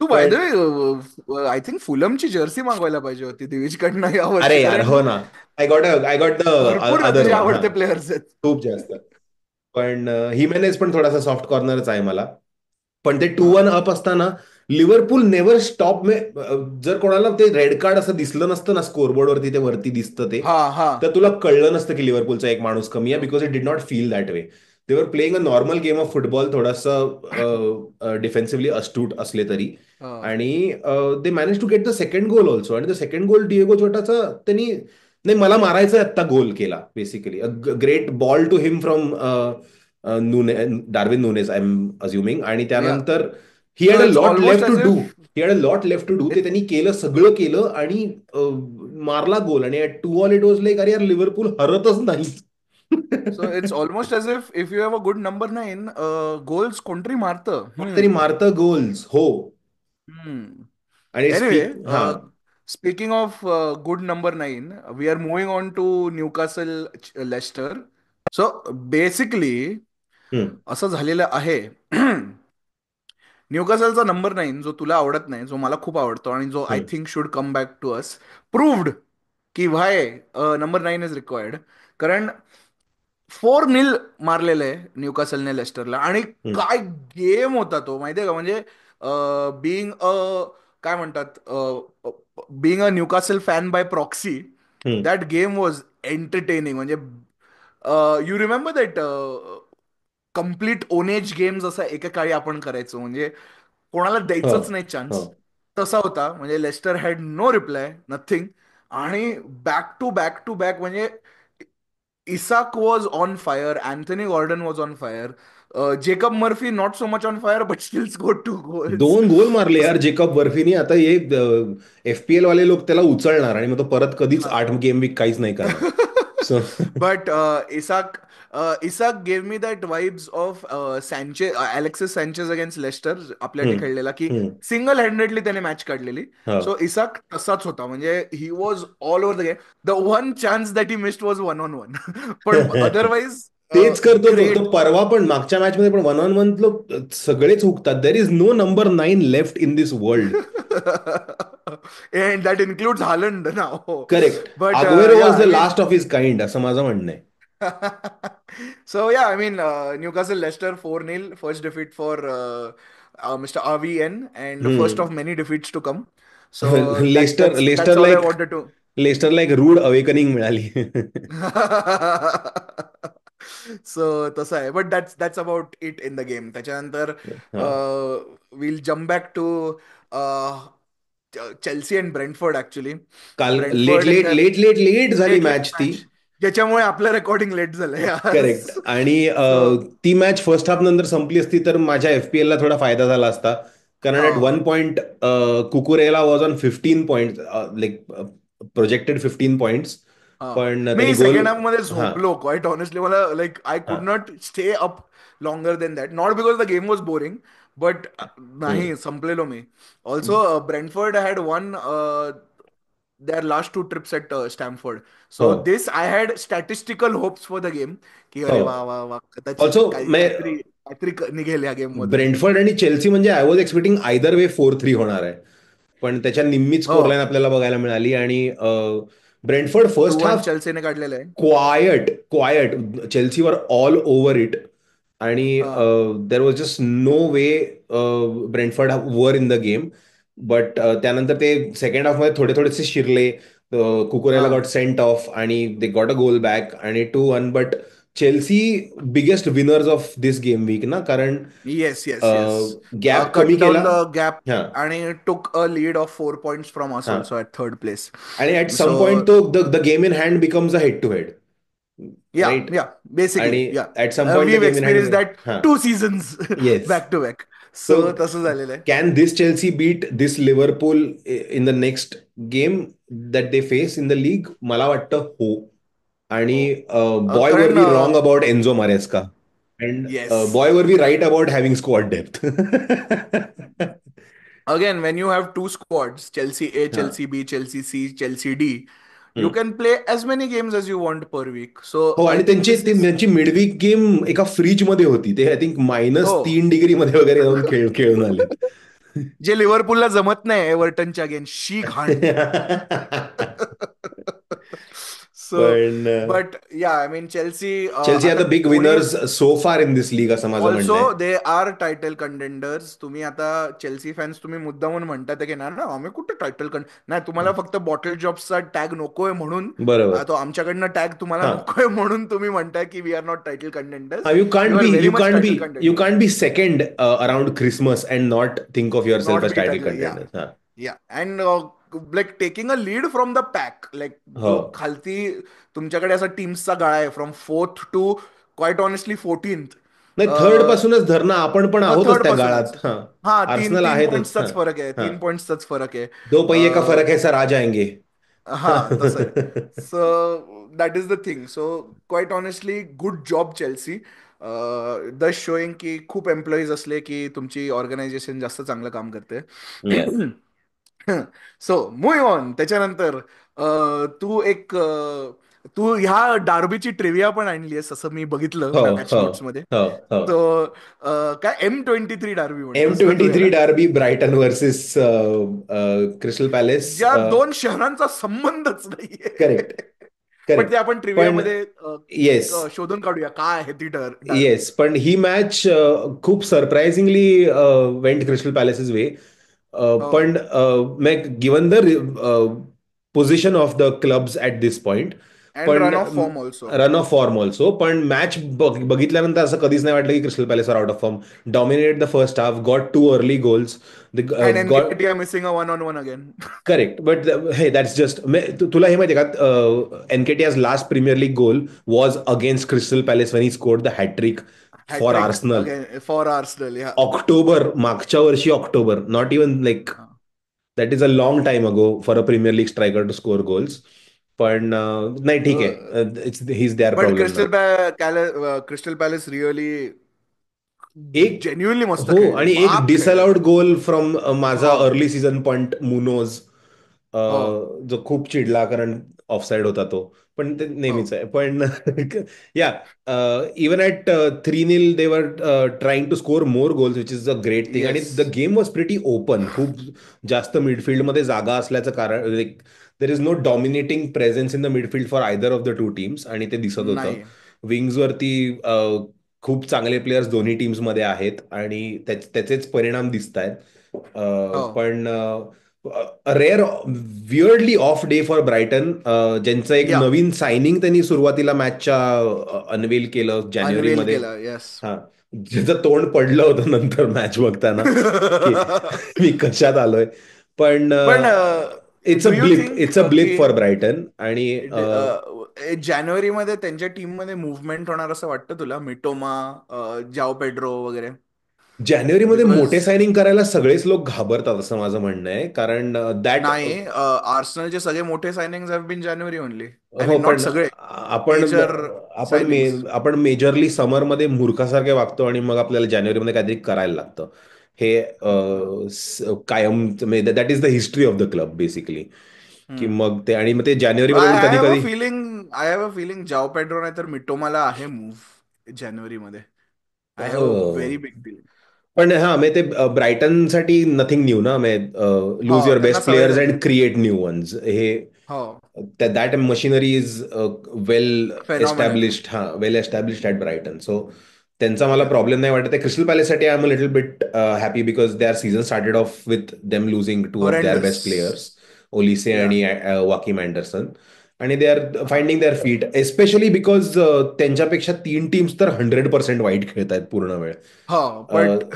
तू बाय द पण वे आय थिंक फुलमची जर्सी मागवायला पाहिजे होती दिविजकडनं या वर्षी अरे यार, कारण हो ना. आय गॉट द भरपूर अदर तुझे वन. हा, आवडते प्लेयर्स आहेत. खूप जास्त. पण हिमेनेस पण थोडासा सॉफ्ट कॉर्नरच आहे मला. पण ते हा 2-1 अप असताना लिव्हरपूल नेव्हर स्टॉप. जर कोणाला ते रेड कार्ड असं दिसलं नसतं ना स्कोरबोर्डवरती, ते वरती दिसतं ते, हा हा तर तुला कळलं नसतं की लिव्हरपूलचा एक माणूस कमी आहे, because it did not feel that way. Were playing a normal game of football, थोडासा डिफेन्सिव्हली अस्तूट असले तरी. हा. आणि they manage to get the second goal also. आणि द सेकंड गोल डिएगो छोटाचा त्यांनी, नाही मला मारायचा आत्ता गोल केला basically. A great ball to him from Darwin Nunez, I am assuming. आणि या. त्यानंतर he had so a it's lot almost left to age do. If he had a lot left to do. ते त्यांनी केलं, सगळं केलं आणि मारला गोल. आणि ॲट 2-2 इट वॉज लाईक, अरे यार लिव्हरपूल हरतच नाही. So it's almost as if you have a good number 9, goals कोणतरी मारतं. कोणतरी मारतं गोल्स, हो. हम्म. आणि Anyway, हा. speaking of good number 9, we are moving on to Newcastle Leicester. So basically, हम्म, असं झालेलं आहे. न्यूकासलचा नंबर 9 जो तुला आवडत नाही, जो मला खूप आवडतो आणि जो I hmm, think should come back to us, proved की व्हाय नंबर 9 इज रिक्वायर्ड. कारण 4-0 मारलेलं आहे न्यूकासलने लेस्टरला. आणि हम्म, काय गेम होता तो माहितीये का. म्हणजे बिईंग अ, काय म्हणतात, being a Newcastle fan by proxy, hmm. That game was entertaining. म्हणजे यू रिमेंबर दॅट कम्प्लीट ओनेज गेम्स असा एकेकाळी आपण करायचो, म्हणजे कोणाला हो, द्यायचंच नाही हो. चान्स. तसा होता. म्हणजे Leicester had no reply, nothing. आणि back to back to back, म्हणजे Isak was on fire, Anthony Gordon was on fire, Jacob Murphy not so much on fire but still score 2 goals. 2 goal मारले यार Jacob वर्फीनी. आता हे FPL वाले लोक त्याला उचलणार आणि मग तो परत कधीच हा. 8 गेम वीक काहीच नाही करणार. So But Isak gave me that vibes of Sanchez, Alexis Sanchez against Leicester आपल्यासाठी हम्म, खेळलेला, की हम्म. सिंगल हँडेडली त्याने मॅच काढलेली. हो. सो इसाक तसाच होता. म्हणजे he was all over the game. The one chance that he missed was 1-on-1. पण अदरवाईज तेच करतो तो. तो ग्रेट. परवा पण, मागच्या मॅच मध्ये पण 1-on-1 लोक सगळेच हुकतात. There is no number 9 left in this world. And that includes Haaland नाव. Correct. But Aguero yeah was the I mean. Last of his kind, असं माझं म्हणणं आहे. So yeah, I mean, Newcastle Leicester 4-0, first defeat for Mr. RVN, and first हम्म. of many defeats to come. So Leicester that's all लेस्टरला I एक wanted to. लेस्टरला एक rude awakening मिळाली. सो तसं आहे. But that's about it in the game. त्याच्यानंतर हा. Will jump back to Chelsea and Brentford actually. काल late Brentford in late there late late late झाली लेट लेट मॅच ती. मॅच, ज्याच्यामुळे आपलं रेकॉर्डिंग लेट झालंय आज. करेक्ट. आणि सो ती मॅच फर्स्ट हाफ नंतर संपली असती तर माझ्या FPL ला थोडा फायदा झाला असता. कारण ॲट वन हा. Point Cucurella was on 15 point, like projected 15 points. हा. पण त्यांनी मी गोल. सेकंड हाफ मध्ये हा, झोपलो क्वाईट ऑनेस्टली. मला लाईक आय हा. Could not stay up longer than that, not because the game was boring, but hmm. नाही संपलेलो मी. Also Brentford had one their last two trips at Stamford. हो, So this I had statistical hopes for the game, की हो. अरे वा वा वा, कदाचित ऑल्सो काहीतरी काहीतरी निघेल या गेम मधून. ब्रेंटफर्ड आणि चेल्सी, म्हणजे आय वॉज एक्सपेक्टिंग आयदर वे 4-3 होणार आहे. पण त्याच्या निम्मीच हो. स्कोरलाईन आपल्याला बघायला मिळाली. आणि ब्रेंटफर्ड फर्स्ट 2-1 हाफ चेल्सीने काढलेलं आहे. क्वायट क्वायट, चेल्सीवर ऑल ओव्हर इट. आणि हा. There was just no way Brentford were in the game. But त्यानंतर ते सेकंड हाफमध्ये थोडे थोडेसे शिरले. हा. कुकुरेला गॉट सेंट ऑफ आणि दे गॉट अ गोल बॅक आणि 2-1. But Chelsea biggest winners of this game week ना, कारण yes yes yes. Gap cut कमी डाऊन केला. द गॅप हा, आणि took a lead of 4 points from us हा. Also at third place. आणि at some so point to the game in hand becomes a head to head. Yeah right. Yeah basically आणि yeah. At some point we the have game in hand. Experience that हा. 2 seasons yes. Back to back. So so तसं झालेलं आहे. Can this Chelsea beat this Liverpool in the next game that they face in the league? मला वाटतं हो. आणि हो. Boy were कारण we wrong about Enzo Maresca. And yes. Boy were we right about having squad depth. Again, when you have two squads, Chelsea A, हा. Chelsea B, Chelsea C, Chelsea D, you हम्म. can play as many games as you want per week. हो. So I आणि think this is. त्यांची midweek game एका fridge मध्ये होती. ते I think हो. -3 डिग्री मध्ये वगैरे जाऊन खेळून आलेत. जे लिव्हरपूलला जमत नाही एव्हर्टनच्या अगेन्स्ट, शी घाण. सो पण but yeah I mean Chelsea Chelsea are आता द बिग कोणी winners so far in this league असं माझं ऑल्सो म्हणणं आहे. They are title contenders. तुम्ही आता चेल्सी फॅन्स तुम्ही मुद्दामून म्हणतात की ना ना आम्ही कुठे टायटल नाही, तुम्हाला फक्त बॉटल जॉबचा टॅग नकोय म्हणून बरोबर. तो आमच्याकडनं टॅग तुम्हाला हा. नकोय म्हणून तुम्ही म्हणताय की we are not title contenders. You you can't are be very you much can't be title you can't contenders. Be second around Christmas and not think of yourself not as be title title yeah contenders. हा. Yeah and like taking a lead from the pack, like हो. जो खालती तुमच्याकडे असा टीम्सचा गाळा आहे from fourth to quite honestly 14th. नाही, थर्ड पासूनच धर ना, आपण पण आहोतच थर्ड त्या पासूनच. गाळात. हा. हा, तीन आर्सेनल तीन आहेतच. हा. पॉइंट्सचाच फरक आहे, हा. 3 पॉइंट्सचाच फरक आहे. दो पहिये का अं, फरक है सर, आ जाएंगे. हा तसं आहे. So that is the thing. So quite honestly good job Chelsea. The showing की खूप एम्प्लॉईज असले की तुमची ऑर्गनायझेशन जास्त चांगलं काम करते. Yeah. So move on. त्याच्यानंतर तू ह्या डार्बीची ट्रिव्हिया पण आणली आहेस असं मी बघितलं हो, मॅच हो, नोट्स मध्ये. हो, हो. तो काय M23 डार्बी एम म्हणतोस ना तू ट्वेंटी याला? Three Derby brighten versus crystal palace. ज्या दोन शहरांचा संबंधच करेक्ट, नाहीये. पण ते करेक्ट. आपण पण ट्रिव्हियामध्ये येस, शोधून काढूया काय आहे ती डार्बी. येस. पण ही मॅच खूप surprisingly went Crystal Palace's way. हो. पण given the position of the clubs at this point. And पण run of form also. Run of form also. पण मॅच बघितल्यानंतर असं कधीच नाही वाटलं की Crystal Palace are out of form. Dominated the first half, got 2 early goals. And got Nketiah are missing a 1-on-1 again. Correct. But हे that's just, तुला हे माहिती आहे का, एनकेटी आज last Premier League goal was against Crystal Palace when he scored the hat trick for hat trick Arsenal. Again for Arsenal. Yeah October, मागच्या वर्षी October, not even like that is a long time ago for a Premier League striker to score goals. पण नाही, ठीक आहे, it's his there but problem नाव. Crystal Palace really एक genuinely मस्त हो, खेळले, आणि एक बाप खेळले डिसअलाउड ते. गोल फ्रॉम माझा हो. अर्ली सीझन पॉइंट मुनोज, हो. जो खूप चिडला कारण ऑफसाईड होता तो. पण ते हो. नेहमीच आहे. पण या even at 3-0 they were trying to score more goals, which is a great thing. आणि yes. The game was pretty open. खूप जास्त मिडफिल्डमध्ये जागा असल्याचं कारण, there is no dominating presence in the midfield for either of the two teams, आणि ते दिसत होतं. नाही. विंग्सवरती खूप चांगले प्लेयर्स दोन्ही टीम्समध्ये आहेत आणि त्याचेच परिणाम दिसत आहेत. हो. पण rare weirdly of day for brighten, ज्यांचं एक या नवीन सायनिंग त्यांनी सुरुवातीला मॅचच्या अनवेल केलं अनवेल जानेवारीमध्ये. केला. येस. हा. ज्याचं तोंड पडलं होतं नंतर मॅच बघताना की मी कशात आलोय. पण पण it's a do you blip, think it's a blip की फॉर ब्रायटन. आणि जानेवारीमध्ये त्यांच्या टीम मध्ये मुवमेंट होणार असं वाटतं तुला? मिटोमा, जाओ पेड्रो वगैरे. जानेवारीमध्ये बिकॉज मोठे सायनिंग करायला सगळेच लोक घाबरतात असं माझं म्हणणं आहे. कारण दॅट नाही, आर्सेनलचे सगळे मोठे सायनिंग हॅव बीन जानेवारी ओनली. आय हो, मीन नॉट पण सगळे, आपण मेजर आपण मे सायनिंग्स. आपण मेजरली समरमध्ये मूर्खासारखे वागतो आणि मग आपल्याला जानेवारीमध्ये काहीतरी करायला लागतं. हे कायम, that is the history of the club basically. की मग ते, आणि मग ते जानेवारीमध्ये आय पण कधी हॅव अ कधी. Feeling I have a feeling Joao Pedro नाही तर मिटोमाला आहे मूव्ह जानेवारीमध्ये. I have a very big feeling. पण हा, मग ते ब्रायटनसाठी नथिंग न्यू ना, लूज हो, युअर त्यांना बेस्ट सवय प्लेयर्स झाली. And create new ones. हे हो. That machinery is well phenomenal. Established. हा, well established at Brighton. So त्यांचा मला या. प्रॉब्लेम नाही वाटत. क्रिस्टल पॅलेससाठी I am a little bit happy because their season started off with them losing two of their horrendous. Best players, Olise yeah. आणि Joachim Andersen. आणि they are finding their feet, especially because त्यांच्यापेक्षा 3 teams तर 100% वाईट खेळत आहेत पूर्ण वेळ. हो. बट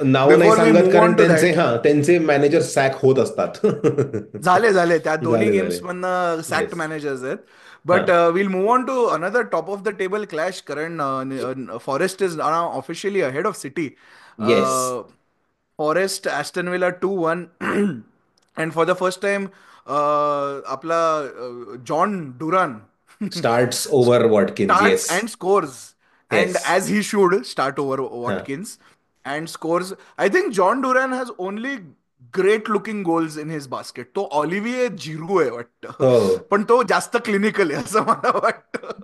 नावं नाही बिफोर वी सांगत मूव कारण ऑन टू दॅट, त्यांचे मॅनेजर सॅक होत असतात. झाले त्या दोन्ही झाले, झाले. गेम्स मधनं सॅक्ट येस. मॅनेजर्स आहेत. हा. But will move on to another top of the table clash. कारण Forest is officially ahead of City. Yes. Forest Aston Villa 2-1. And for the first time आपला Jhon Duran starts over Watkins. starts yes. and scores, and yes. as he should start over हा. Watkins and scores. I think John Duran has only great looking goals in his basket. तो ऑलिव्हिये जिरू आहे वाटतं, हो. पण तो जास्त clinical आहे असं मला वाटतं.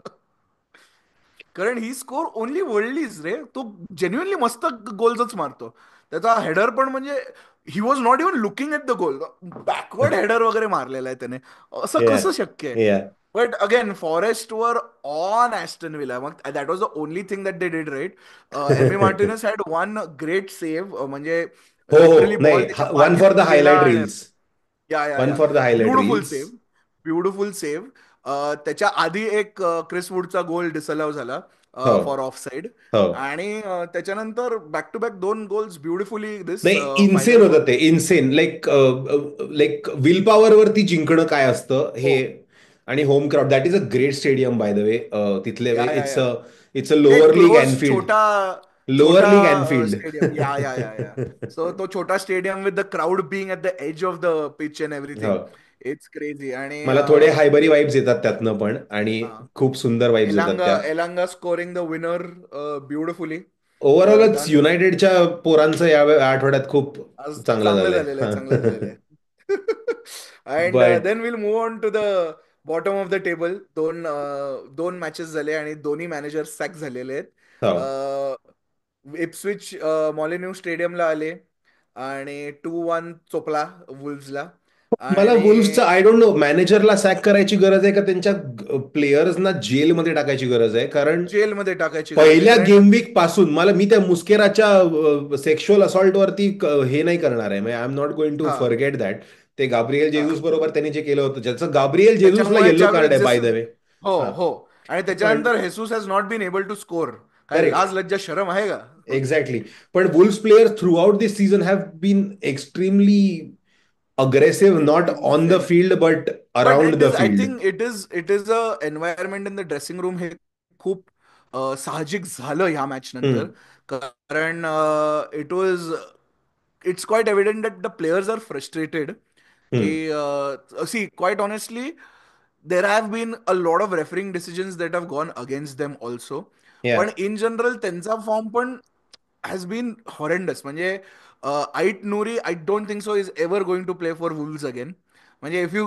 कारण ही स्कोर ओनली वर्ल्डलीज रे. तो जेन्युअनली मस्त गोल्सच मारतो. त्याचा हेडर पण म्हणजे he was not even looking at the goal, backward header वगैरे मारलेला आहे त्याने. असं या. कसं शक्य आहे? या. But again, Forest were on Aston Villa. मग that was the only thing that they did right. Emi Martinez had one great save. म्हणजे हो लिटरली हो, बॉल नाही, त्याच्या वन फॉर द पाठीत गेला हायलाइट आणि रील्स. या या वन या for the highlight beautiful reels. Save. Beautiful save. त्याच्या आधी एक क्रिस वूडचा गोल डिसअलाव झाला हो फॉर ऑफ साईड. हो. आणि त्याच्यानंतर बॅक टू बॅक दोन गोल्स ब्युटिफुली दिस नाही, इन्सेन फायनल होतं गोल. ते, insane. Like like will power वरती जिंकणं काय असतं हे. हो. आणि home crowd, that is a great stadium by the way. तिथले yeah yeah it's yeah a it's a एक लोअर लीग क्लोज एनफील्ड. छोटा लोअर छोटा league Anfield. Stadium. Yeah so तो छोटा stadium with the crowd being at the age of the pitch and हो. Everything. It's crazy. आणि मला थोडे हायबरी vibes येतात त्यातनं पण, आणि खूप सुंदर वाईब्स येतात एलांगा त्या. Elanga scoring the winner beautifully ओव्हरऑलच डन. युनायटेडच्या पोरांचं या आठवड्यात खूप आज चांगलं चांगलं झालंय. झालेलं आहे, चांगलं झालेलं आहे. And but then will move on to the bottom of the table. दोन मॅचेस झाले आणि दोन्ही मॅनेजर सॅक झालेले हो. आहेत. इप्सविच मॉलिन्यू स्टेडियमला आले आणि 2-1 चोपला वुल्व्सला. मला आणि वुल्फचं आय डोंट नो, मॅनेजरला सॅक करायची गरज आहे का त्यांच्या प्लेयर्सना जेलमध्ये टाकायची गरज आहे? कारण जेलमध्ये टाकायची गरज आहे पहिल्या कारण गेम वीक पासून मी त्या मुस्केराच्या सेक्शुअल असॉल्ट वरती हे नाही करणार आहे. I am not going to हा फॉरगेट दॅट. ते गाब्रिएल हा जेझूस बरोबर त्यांनी जे केलं होतं, ज्याचं गाब्रिएल जेझूसला त्याच्यामुळे येल्लो कार्ड ज्यावेळेस आहे बाय जस द वे. हो हा. हो. आणि पण त्याच्यानंतर Jesus has not been able to score. काय लाज करेक्ट. लज्जा शरम आहे का? एक्झॅक्टली. पण Wolves players throughout this season have been extremely aggressive, not on the innocent. Field but but around it the is I field. Think it is a environment in the dressing room. हे खूप साहजिक झालं ह्या match नंतर. कारण it was it's quite evident that the players are frustrated. की see quite honestly there have been a lot of refereeing decisions that have gone against them also. Yeah. पण in general त्यांचा form पण has been horrendous. म्हणजे Ait Nouri I don't think so is ever going to play for Wolves again. म्हणजे if you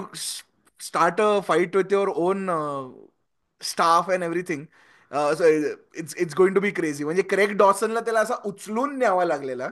start a fight with your own staff and everything it's going to be crazy. म्हणजे Craig डॉसनला त्याला असा उचलून न्यावा लागलेला.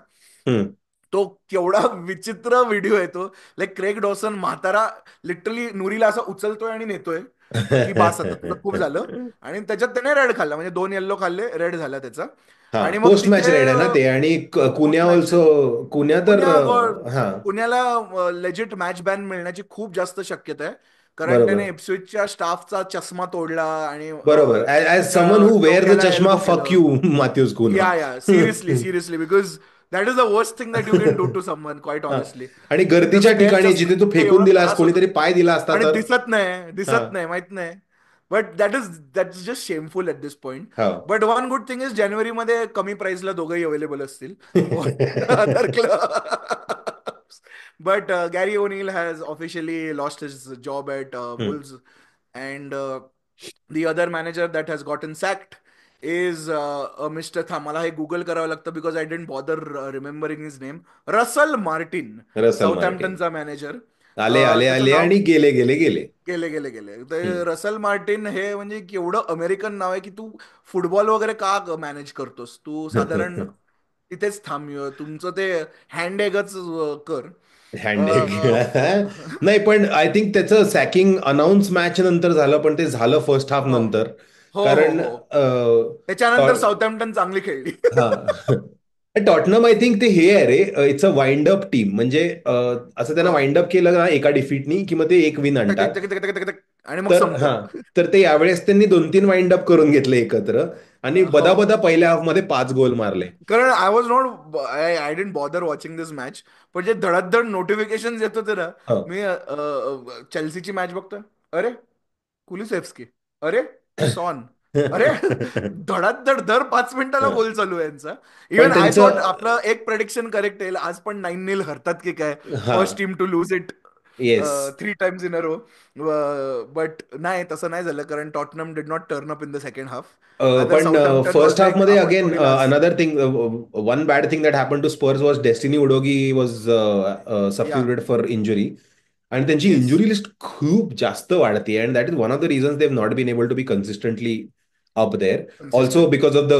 तो केवढा विचित्र व्हिडिओ आहे तो. लाईक क्रेग डॉसन म्हातारा लिटरली नुरीला असं उचलतोय आणि नेतोय की बास आता तुझं खूप झालं. आणि त्याच्यात त्याने रेड खाल्ला. म्हणजे 2 येल्लो खाल्ले, रेड झाला त्याचा. हा, आणि मग पोस्ट मॅच तिथे रेड आहे ना ते. आणि कुन्या पोस्ट मॅच ऑल्सो. रेड. कुन्या तर पुण्या हा. पुण्याला लेजिट मॅच बॅन मिळण्याची खूप जास्त शक्यता आहे. कारण त्याने बरोबर. इप्सविचच्या स्टाफचा चष्मा तोडला आणि बरोबर. ॲज समन त्याच्या हू वेअर द डोक्याला चष्मा, एल्बो फक केलं. You Matheus Cunha. Yeah seriously seriously because that is the worst thing that you can do to someone quite हा. ऑनेस्टली. आणि जस्ट गर्दीच्या त्या ठिकाणी जिथे तू चष्म्यामुळे फेकून एवढा दिलास, त्रास होतो. कोणीतरी पाय दिला असता आणि तर. दिसत नाही, हा. दिसत नाही, माहित नाही. But that is just shameful at this point. हो. But one good thing is जानेवारीमध्ये कमी प्राइसला दोघंही अवेलेबल असतील other clubs. But Gary O'Neill has officially lost his job at हम्म. Wolves. And the other manager that has gotten sacked is Mr. मला हे Google करावं लागतं because I didn't bother remembering his name. Russell Martin. Russell Martin. साऊथहॅम्प्टनचा manager. आले आले त्याचं आले नाव आणि गेले गेले गेले. गेले गेले गेले. हम्म. तर रसल मार्टिन हे म्हणजे केवढं अमेरिकन नाव आहे की तू फुटबॉल वगैरे का मॅनेज करतोस तू. साधारण तिथेच थांब. तुमचं ते हँड कर. हँडेक. नाही, पण आय थिंक त्याचं सॅकिंग अनाऊन्स मॅच नंतर झालं, पण ते झालं फर्स्ट हाफ हो नंतर. हो हो कारण हो. त्याच्यानंतर साऊथहॅम्प्टन चांगली खेळली. हा. टॉटनम आय थिंक ते हे आहे रे, it's a wind up team. म्हणजे असं त्यांना हो. वाइंड अप केलं ना एका डिफीटनी, की मग ते एक विन टक आणतात. टक टक टक टक टक आणि मग तर हा. संपलं. तर ते यावेळेस त्यांनी 2-3 वाइंड अप करून घेतले एकत्र. आणि हो. बदाबदा पहिल्या हाफमध्ये 5 गोल मारले. कारण I was not I didn't bother watching this match. पण जे धडधड नोटिफिकेशन येत होते ना. हो. मी चेल्सीची मॅच बघतोय. अरे कुलिसेव्स्की. अरे ते सॉन. अरे धडाधड दर 5 मिनिटाला हा. गोल चालू आहे यांचा. इव्हन पण आय थॉट त्यांचं. आपलं एक प्रेडिक्शन करेक्ट येईल. आज पण 9-0 हरतात की काय. हा. First team to lose it yes. 3 times in a row. But नाही तसं नाही झालं कारण Tottenham did not turn up in the second half. Rather पण साऊथहॅम्प्टन वॉज फर्स्ट लाईक हाफमध्ये आपण अगेन थोडी लाज. Another thing, one bad thing that happen to Spurs was Destiny Udogie was yeah substituted for injury. आणि त्यांची yes. Injury list खूप जास्त वाढते. And that is one of the reasons they have not been able to be consistently up there. Also consistent. because of the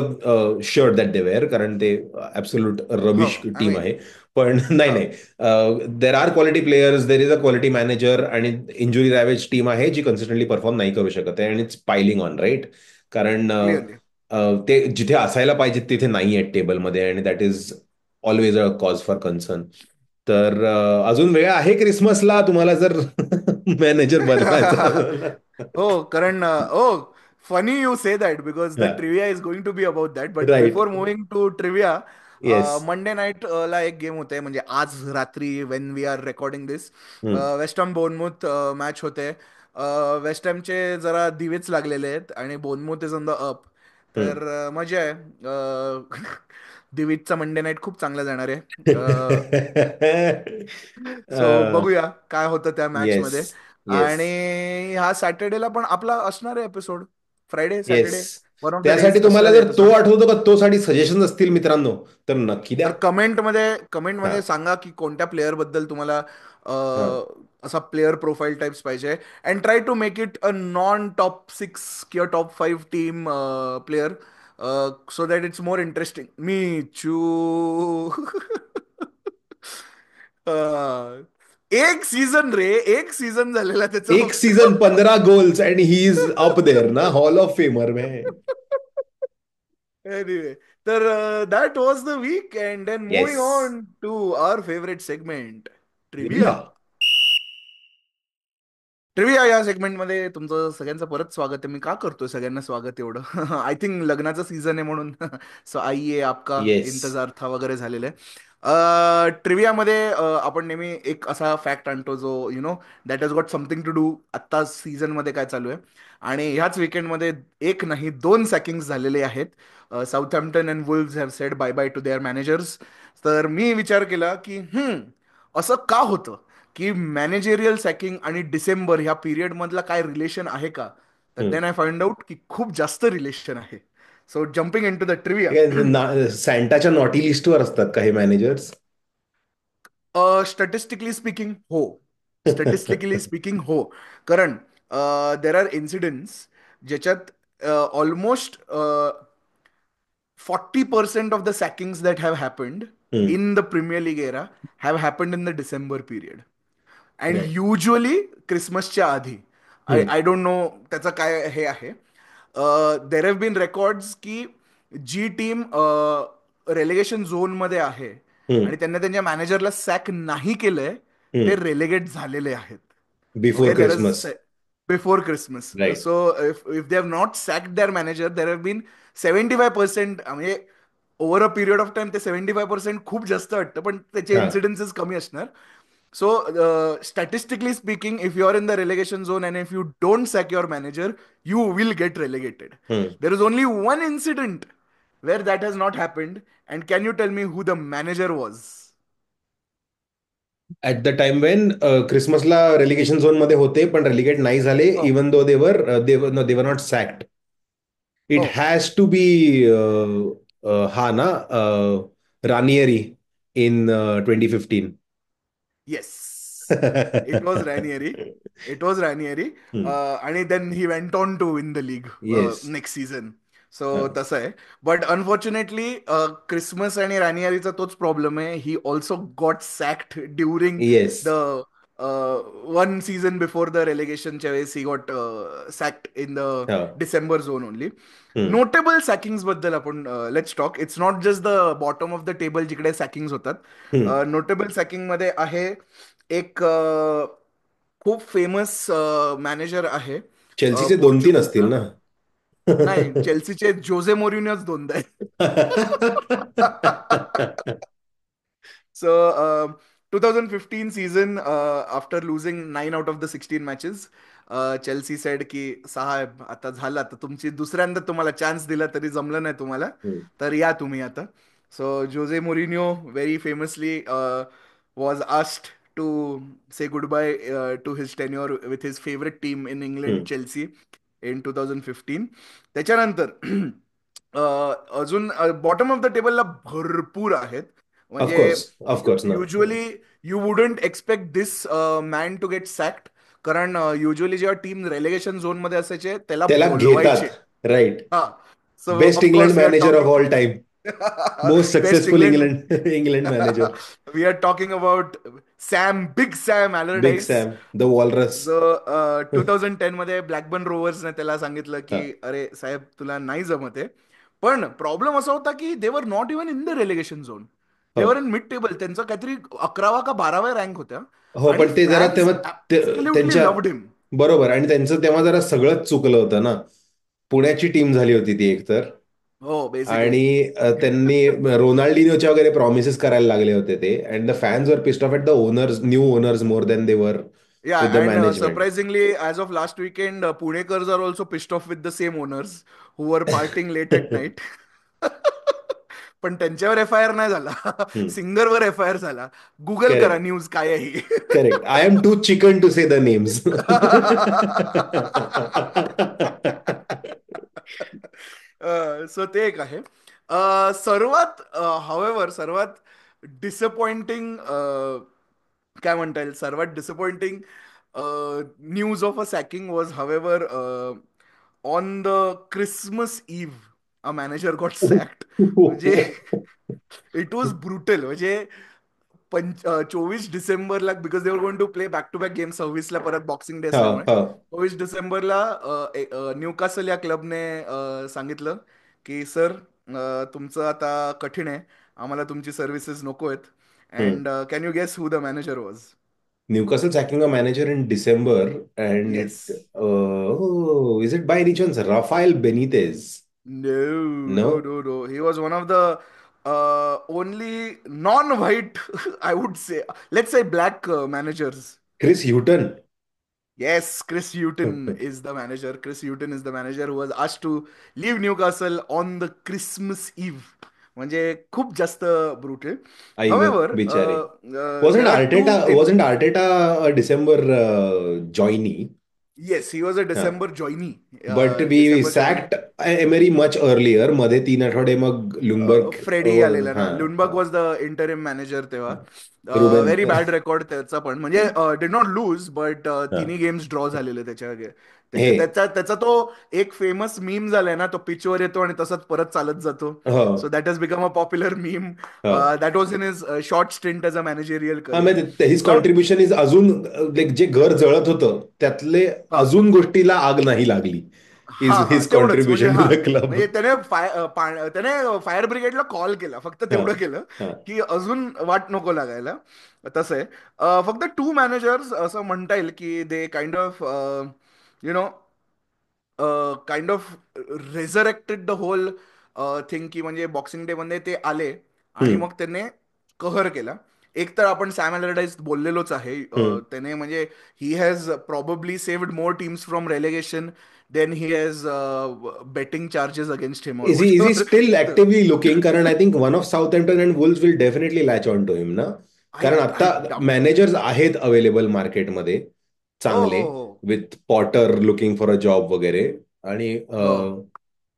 shirt that they wear, कारण ते absolute हो, rubbish I team मीन. आहे. पण नाही हो, नाही, there are quality players, there is a quality manager, आणि injury रॅवेज team आहे जी कन्सिस्टंटली परफॉर्म नाही करू शकत आहे, आणि इट्स पायलिंग ऑन, राईट? कारण क्लिअरली. ते जिथे असायला पाहिजे तिथे नाही आहेत टेबलमध्ये, आणि that is always a cause for concern. तर अजून वेळ आहे क्रिसमसला, तुम्हाला जर मॅनेजर बनवायचं. हो, कारण funny you say that because the trivia is going to be about that. But right. Before moving to trivia, yes. Monday night ला एक गेम होते, म्हणजे आज रात्री when we are recording this. West Ham Bournemouth match होते. West हॅमचे जरा दिवेच लागलेले आहेत आणि Bournemouth is on the up. तर मजा आहे. दिवीजचा मंडे नाईट खूप चांगला जाणार आहे. सो बघूया काय होतं त्या मॅच येस. मध्ये. आणि येस. ह्या सॅटर्डेला पण आपला असणार आहे episode. Friday yes. Saturday one of the त्यासाठी डेज तुम्हाला असणार आहे जर तो एपिसोड. आठवतो का, तो साठी सजेशन असतील मित्रांनो, तर नक्की द्या. तर कमेंटमध्ये हा. सांगा की कोणत्या प्लेअर बद्दल तुम्हाला हा. असा प्लेअर प्रोफाईल टाइप्स पाहिजे. And try to make it a non top 6 किंवा top 5 team player, so that it's more interesting. मी चू. अं, एक सीझन रे, एक सीझन झालेला त्याचा एक फक्त. Season 15 goals and he is up there ना, हॉल ऑफ फेमर में. एनिवे, तर that was the week and then yes. Moving on to our favourite segment, review. Trivia. Trivia या सेगमेंटमध्ये तुमचं सगळ्यांचं परत स्वागत आहे. मी का करतोय सगळ्यांना स्वागत एवढं? आय थिंक लग्नाचं सीझन आहे म्हणून. सो आइये आपका येस. इंतजार था वगैरे झालेलं आहे. ट्रिव्हियामध्ये आपण नेहमी एक असा फॅक्ट आणतो जो that has got something to do आत्ता सीझनमध्ये काय चालू आहे. आणि ह्याच विकेंडमध्ये एक नाही दोन सॅकिंग्स झालेले आहेत. Southampton and Wolves have said bye bye to their managers. तर मी विचार केला की असं का होतं, की मॅनेजेरियल सॅकिंग आणि डिसेंबर ह्या पिरियड मधला काय रिलेशन आहे का? तर देन आय फाइंड आउट की खूप जास्त रिलेशन आहे. So jumping in to the trivia. सँटाच्या नॉटी लिस्टवर असतात काही मॅनेजर्स. स्टॅटिस्टिकली स्पीकिंग हो. स्टॅटिस्टिकली स्पीकिंग हो. कारण देर आर इन्सिडेंट्स ज्याच्यात almost 40% of the sackings that have happened in the Premier League era have happened in the December period. And right. Usually क्रिसमसच्या आधी. आय डोंट नो त्याचं काय हे आहे. देर हॅव बीन रेकॉर्ड्स की जी टीम रेलिगेशन झोनमध्ये आहे आणि त्यांना त्यांच्या मॅनेजरला सॅक नाही केलंय, ते रेलिगेट झालेले आहेत. Before okay, there is Christmas. Before Christmas. Right. So if they have not sacked their manager, there have been 75%, म्हणजे over a period of time ते 75% खूप जास्त वाटतं, पण त्याचे हा. इन्सिडेन्सेस कमी असणार. So, statistically speaking, if you're in the relegation zone and if you don't sack your manager, you will get relegated. There is only one incident where that has not happened. And can you tell me who the manager was? At the time when क्रिसमसला relegation zone मध्ये होते, पण relegate नाही झाले, Oh, even though they were not sacked. It oh, has to be हा ना, Ranieri in 2015. yes. It was Ranieri. It was Ranieri. आणि then he went on to win the league yes. Next season. So तसं आहे. But unfortunately Christmas आणि रानियरीचा तोच problem आहे. He also got sacked during yes. The one season before the रेलिगेशनच्या वेळेस he got sacked in the December zone only. Notable sackings बद्दल आपण let's talk. It's not just the bottom of the table जिकडे sackings होतात. Notable सॅकिंग मध्ये आहे एक खूप फेमस मॅनेजर आहे चेल्सीचे 2-3 असतील पोर्चुगलचा. ना. नाही, चेल्सीचे जोझे मोरिन्योच दोनदा आहेत. So, 2015 season, after losing 9 out of the 16 matches, Chelsea sed की साहेब आता झालं, आता तुमची दुसऱ्यांदा तुम्हाला चान्स दिला तरी जमलं नाही तुम्हाला, तर या तुम्ही आता. So Jose Mourinho very famously was asked to say goodbye to his tenure with his favourite team in England, Chelsea, in 2015. त्याच्यानंतर अजून बॉटम ऑफ द टेबलला भरपूर आहेत. म्हणजे ऑफकोर्स. ऑफकोर्स ना. Usually you wouldn't expect this man to get sacked. कारण usually जेव्हा team relegation zone मध्ये असायचे त्याला त्याला बोलवायचे. घेतात. राइट. हा. So best England of course we are manager of talking all time. Most best successful England. England England manager. We are talking about Big Sam Big Allardyce. Sam the Walrus. जो 2010 मध्ये Blackburn रोवर्सने त्याला सांगितलं की अरे साहेब तुला नाही जमत आहे. पण प्रॉब्लेम असा होता की they were not even in the relegation zone. They were in mid table. त्यांचं काहीतरी 11वा का 12व्या रँक होत्या. हो, आणि पण ते जरा फॅन्स तेव्हा ऍब्सल्युटली त्यांच्या लव्ड हिम. बरोबर, आणि त्यांचं तेव्हा जरा सगळंच चुकलं होतं ना. पुण्याची टीम झाली होती ती एकतर. हो बेसिकली. आणि त्यांनी रोनाल्डिनोच्या वगैरे प्रॉमिसेस करायला लागले होते ते, and the fans were pissed off at the owners, new owners more than they were Yeah, with the and management. surprisingly, as of last weekend, Punekars are also pissed off with the same owners who were partying late at night. पण त्यांच्यावर F I R नाही झाला. सिंगरवर F I R झाला. Google करा correct. News काय आहे ही. Correct. I am too chicken to say the names. So ते एक आहे. सर्वात हवेवर सर्वात डिसअपॉइंटिंग काय म्हणता येईल, सर्वात disappointing news of a sacking was हवेवर on the Christmas Eve a manager got sacked. म्हणजे इट वॉज ब्रुटल. म्हणजे 24 डिसेंबरला, because they were going to play back to back game 26ला परत बॉक्सिंग डे हा, असल्यामुळे, हा. 24 डिसेंबरला न्यूकासल या क्लबने सांगितलं की सर तुमचं आता कठीण आहे, आम्हाला तुमची सर्व्हिसेस नको आहेत. And can you guess who the manager was? Newcastle sacking a manager in December, and yes. It is it by any chance Rafael Benitez? No, no. no, no, no. He was one of the only non-white, I would say, let's say black managers. Chris Hughton. Yes, Chris Hughton is the manager. Chris Hughton is the manager who was asked to leave Newcastle on the Christmas Eve. म्हणजे खूप जास्त brutal. आई ग However, बिचारे. there are two. Wasn't Arteta December joinee? Yes, he was a December joinee. But we December joinee. Sacked Emery much earlier, मध्ये 3 आठवडे मग Ljungberg. Freddie आलेला हा, ना. Ljungberg was the interim manager तेव्हा. रुबेन. व्हेरी बॅड रेकॉर्ड त्याचा पण. म्हणजे डिड नॉट लूज बट हा. तिन्ही गेम्स ड्रॉ झालेले त्याच्या हे. त्याच्या त्याचा तो एक फेमस मीम झालाय ना, तो पिचवर येतो आणि तसंच परत चालत जातो. हो. So that has become a popular meme. हो. That was in his short stint as a managerial हा, करिअर. म्हणजे हिज नाव. कॉन्ट्रीब्युशन इज अजून लाईक जे घर जळत होतं त्यातले हा. अजून गोष्टीला आग नाही लागली. हा इज हा हिज तेवढंच. म्हणजे कॉन्ट्रीब्युशन हा, टू द क्लब. म्हणजे त्याने फायर ब्रिगेडला कॉल केला, फक्त हा, तेवढं केलं हा. की अजून वाट नको लागायला. तसं आहे. फक्त टू मॅनेजर्स असं म्हणता येईल की they kind of you know kind of resurrected the whole thing. की म्हणजे बॉक्सिंग डे मध्ये ते आले आणि हम्म, मग त्याने कहर केला. एक तर आपण सॅम अलेरडाईस बोललेलोच आहे. हम्म. त्याने म्हणजे he has probably saved more teams from relegation than he has betting charges against him और Is he what. still actively looking? कारण I think one of Southampton and Wolves will definitely latch on to him ना. I कारण I आता doubt. Managers आहेत available मार्केटमध्ये हो चांगले, हो हो with Potter looking for a job वगैरे. आणि हो.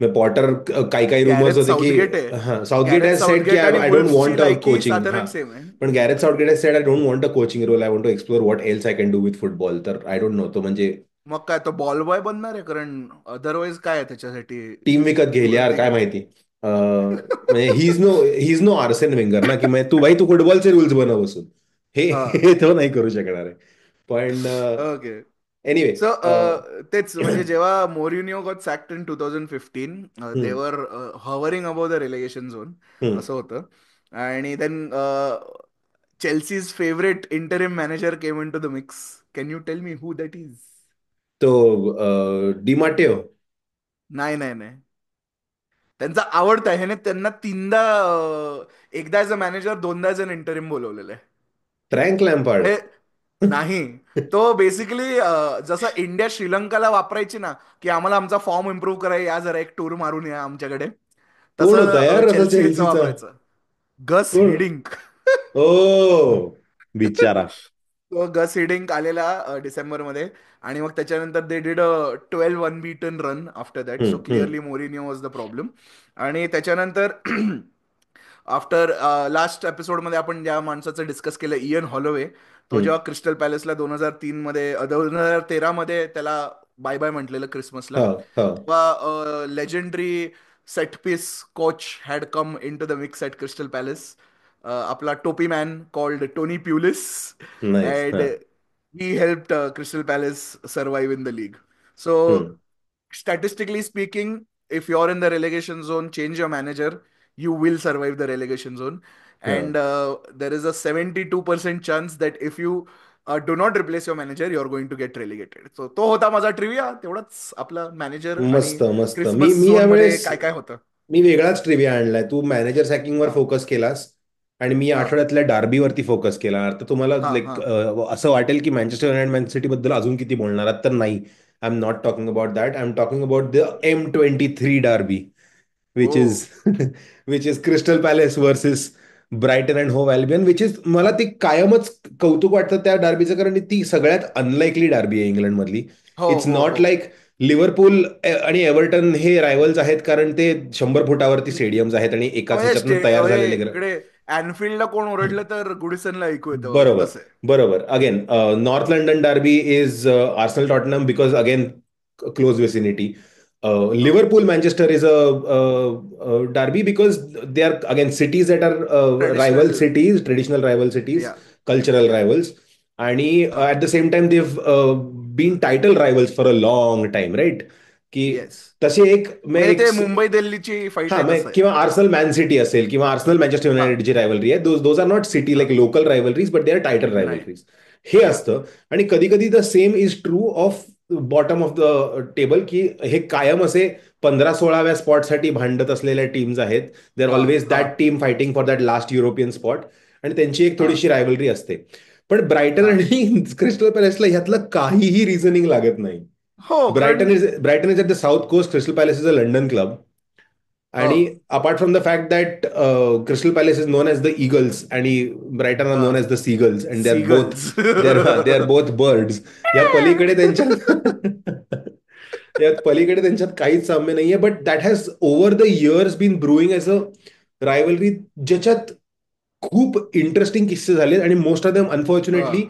पॉटर काही काही रुमर्स गॅरेथ होते की साऊथगेट आहे. हा, साऊथगेट गॅरेथ हॅज सेड की साऊथगेट आणि आय डोंट वुल्फ्सची वॉन्ट अ लायकी कोचिंग. साधारण हा, सेम आहे. पण Gareth Southgate has said I don't want a coaching role, I want to explore what else I can do with football. तर I don't know तो म्हणजे मग काय तो बॉल बॉय बनणार आहे, कारण अदरवाईज काय आहे त्याच्यासाठी टीम विकत घेईल यार, ते. काय माहिती. म्हणजे he is no Arsene Wenger ना, की म्हणजे तू फुटबॉलचे रूल्स बनव बसून. हे हा. हे तो नाही करू शकणार आहे. पण ओके. एनिवे. सो तेच म्हणजे जेव्हा Mourinho got sacked in 2015, they were hovering about the relegation zone असं होतं. आणि then Chelsea's favourite interim manager came in to the mix. Can you tell me who that is? तो डिमाटेओ. नाही नाही नाही. त्यांचा आवडता आहे. ह्याने त्यांना तीनदा एकदा ॲज अ मॅनेजर, दोनदा ॲज अन इंटरिम बोलवलेलं आहे. Frank Lampard. म्हणजे नाही. तो बेसिकली जसं इंडिया श्रीलंकाला वापरायची ना, की आम्हाला आमचा फॉर्म इम्प्रूव्ह करा, या जरा एक टूर मारून या आमच्याकडे, कोण होता तसं यार असा चेल्सीचं चेल्सीचा? वापरायचं. गस कोण? हिडिंक. ओ, बिचारा. तो गस हिडिंक आलेला डिसेंबरमध्ये. आणि मग त्याच्यानंतर they did a 12 unbeaten run after that. So hmm, clearly Mourinho was the problem. आणि त्याच्यानंतर आफ्टर लास्ट एपिसोडमध्ये आपण ज्या माणसाचं डिस्कस केलं, इयन हॉलोवे, तो हम्म. जेव्हा क्रिस्टल पॅलेसला 2003 मध्ये 2013 मध्ये त्याला बाय बाय म्हटलेलं क्रिसमसला, हा हा तेव्हा legendary set piece coach had come in to the mix at Crystal Palace. आपला टोपी man called Tony Pulis, nice and हा he helped Crystal Palace survive in the league. So hmm statistically speaking, if you're in the relegation zone, change your manager, you will survive the relegation zone. हा And there is a 72% chance that if you do not replace your manager, you're going to get relegated. So तो होता माझा ट्रिव्हिया. तेवढंच आपलं manager आणि मस्त मस्त. मी Christmas मी zone मध्ये यावेळेस काय काय होतं. मी वेगळाच ट्रिव्हिया आणलाय. तू मॅनेजर सॅकिंगवर हा फोकस केलास आणि मी हा आठवड्यातल्या डार्बीवरती फोकस केला. तर तुम्हाला हा लाईक हा असं वाटेल की मँचेस्टर युनायटेड मॅन सिटी बद्दल अजून किती बोलणार आहात, तर नाही. I am not talking about that. I am talking about the M23 derby, हो which is which is Crystal Palace versus Brighton and Hove Albion, which is मला ती कायमच कौतुक वाटतं त्या डार्बीचं, कारण ती सगळ्यात अनलाइकली डार्बी आहे इंग्लंडमधली. हो इट्स हो नॉट हो. लाईक लिव्हरपूल आणि एव्हर्टन हे रायव्हल्स आहेत कारण ते 100 फुटावरती स्टेडियम्स आहेत आणि एकाच म्हणजे ह्याच्यातनं तयार म्हणजे झालेले. इकडे अॅनफिल्डला कोण ओरडलं तर गुडिसनला ऐकू येतं वगैरे बरोबर तसं आहे. बरोबर. Again North London derby is Arsenal Tottenham because again close vicinity. हो. Liverpool Manchester is derby because they are again cities that are rival traditional. Cities, traditional rival cities, yeah cultural yeah rivals. आणि हा at the same time they've been title rivals for a long time, right? की yes. तसे एक मैं म्हणजे एक ते मुंबई दिल्लीची फाईट हा आहे मग तसं आहे. किंवा आर्सेनल मॅन सिटी असेल किंवा आर्सेनल मँचेस्टर हा युनायटेडची रायव्हलरी आहे. दोज आर नॉट सिटी हा like local rivalries, but they are title नाही. रायव्हलरीज. हे या असतं. आणि कधी कधी the same is true of bottom of the table, की हे कायम असे 15-16व्या स्पॉटसाठी भांडत असलेल्या टीम्स आहेत. दे आर हा ऑलवेज हा that team fighting for that last European spot, आणि त्यांची एक हा थोडीशी रायव्हलरी असते. पण ब्रायटन हा आणि क्रिस्टल पॅलेसला ह्यातलं काहीही रिझनिंग लागत नाही. हो कारण Brighton is at the south coast, Crystal Palace is a London club. हो आणि apart from the fact that Crystal Palace is known as the Eagles आणि ब्रायटन आर हा known as the Seagulls, and Seagulls. They are both birds. या पलीकडे त्यांच्यात या पलीकडे त्यांच्यात काहीच साम्य नाहीये. But that has over the years been brewing as a rivalry, ज्याच्यात खूप इंटरेस्टिंग किस्से झालेत आणि मोस्ट ऑफ देम हा अनफॉर्च्युनेटली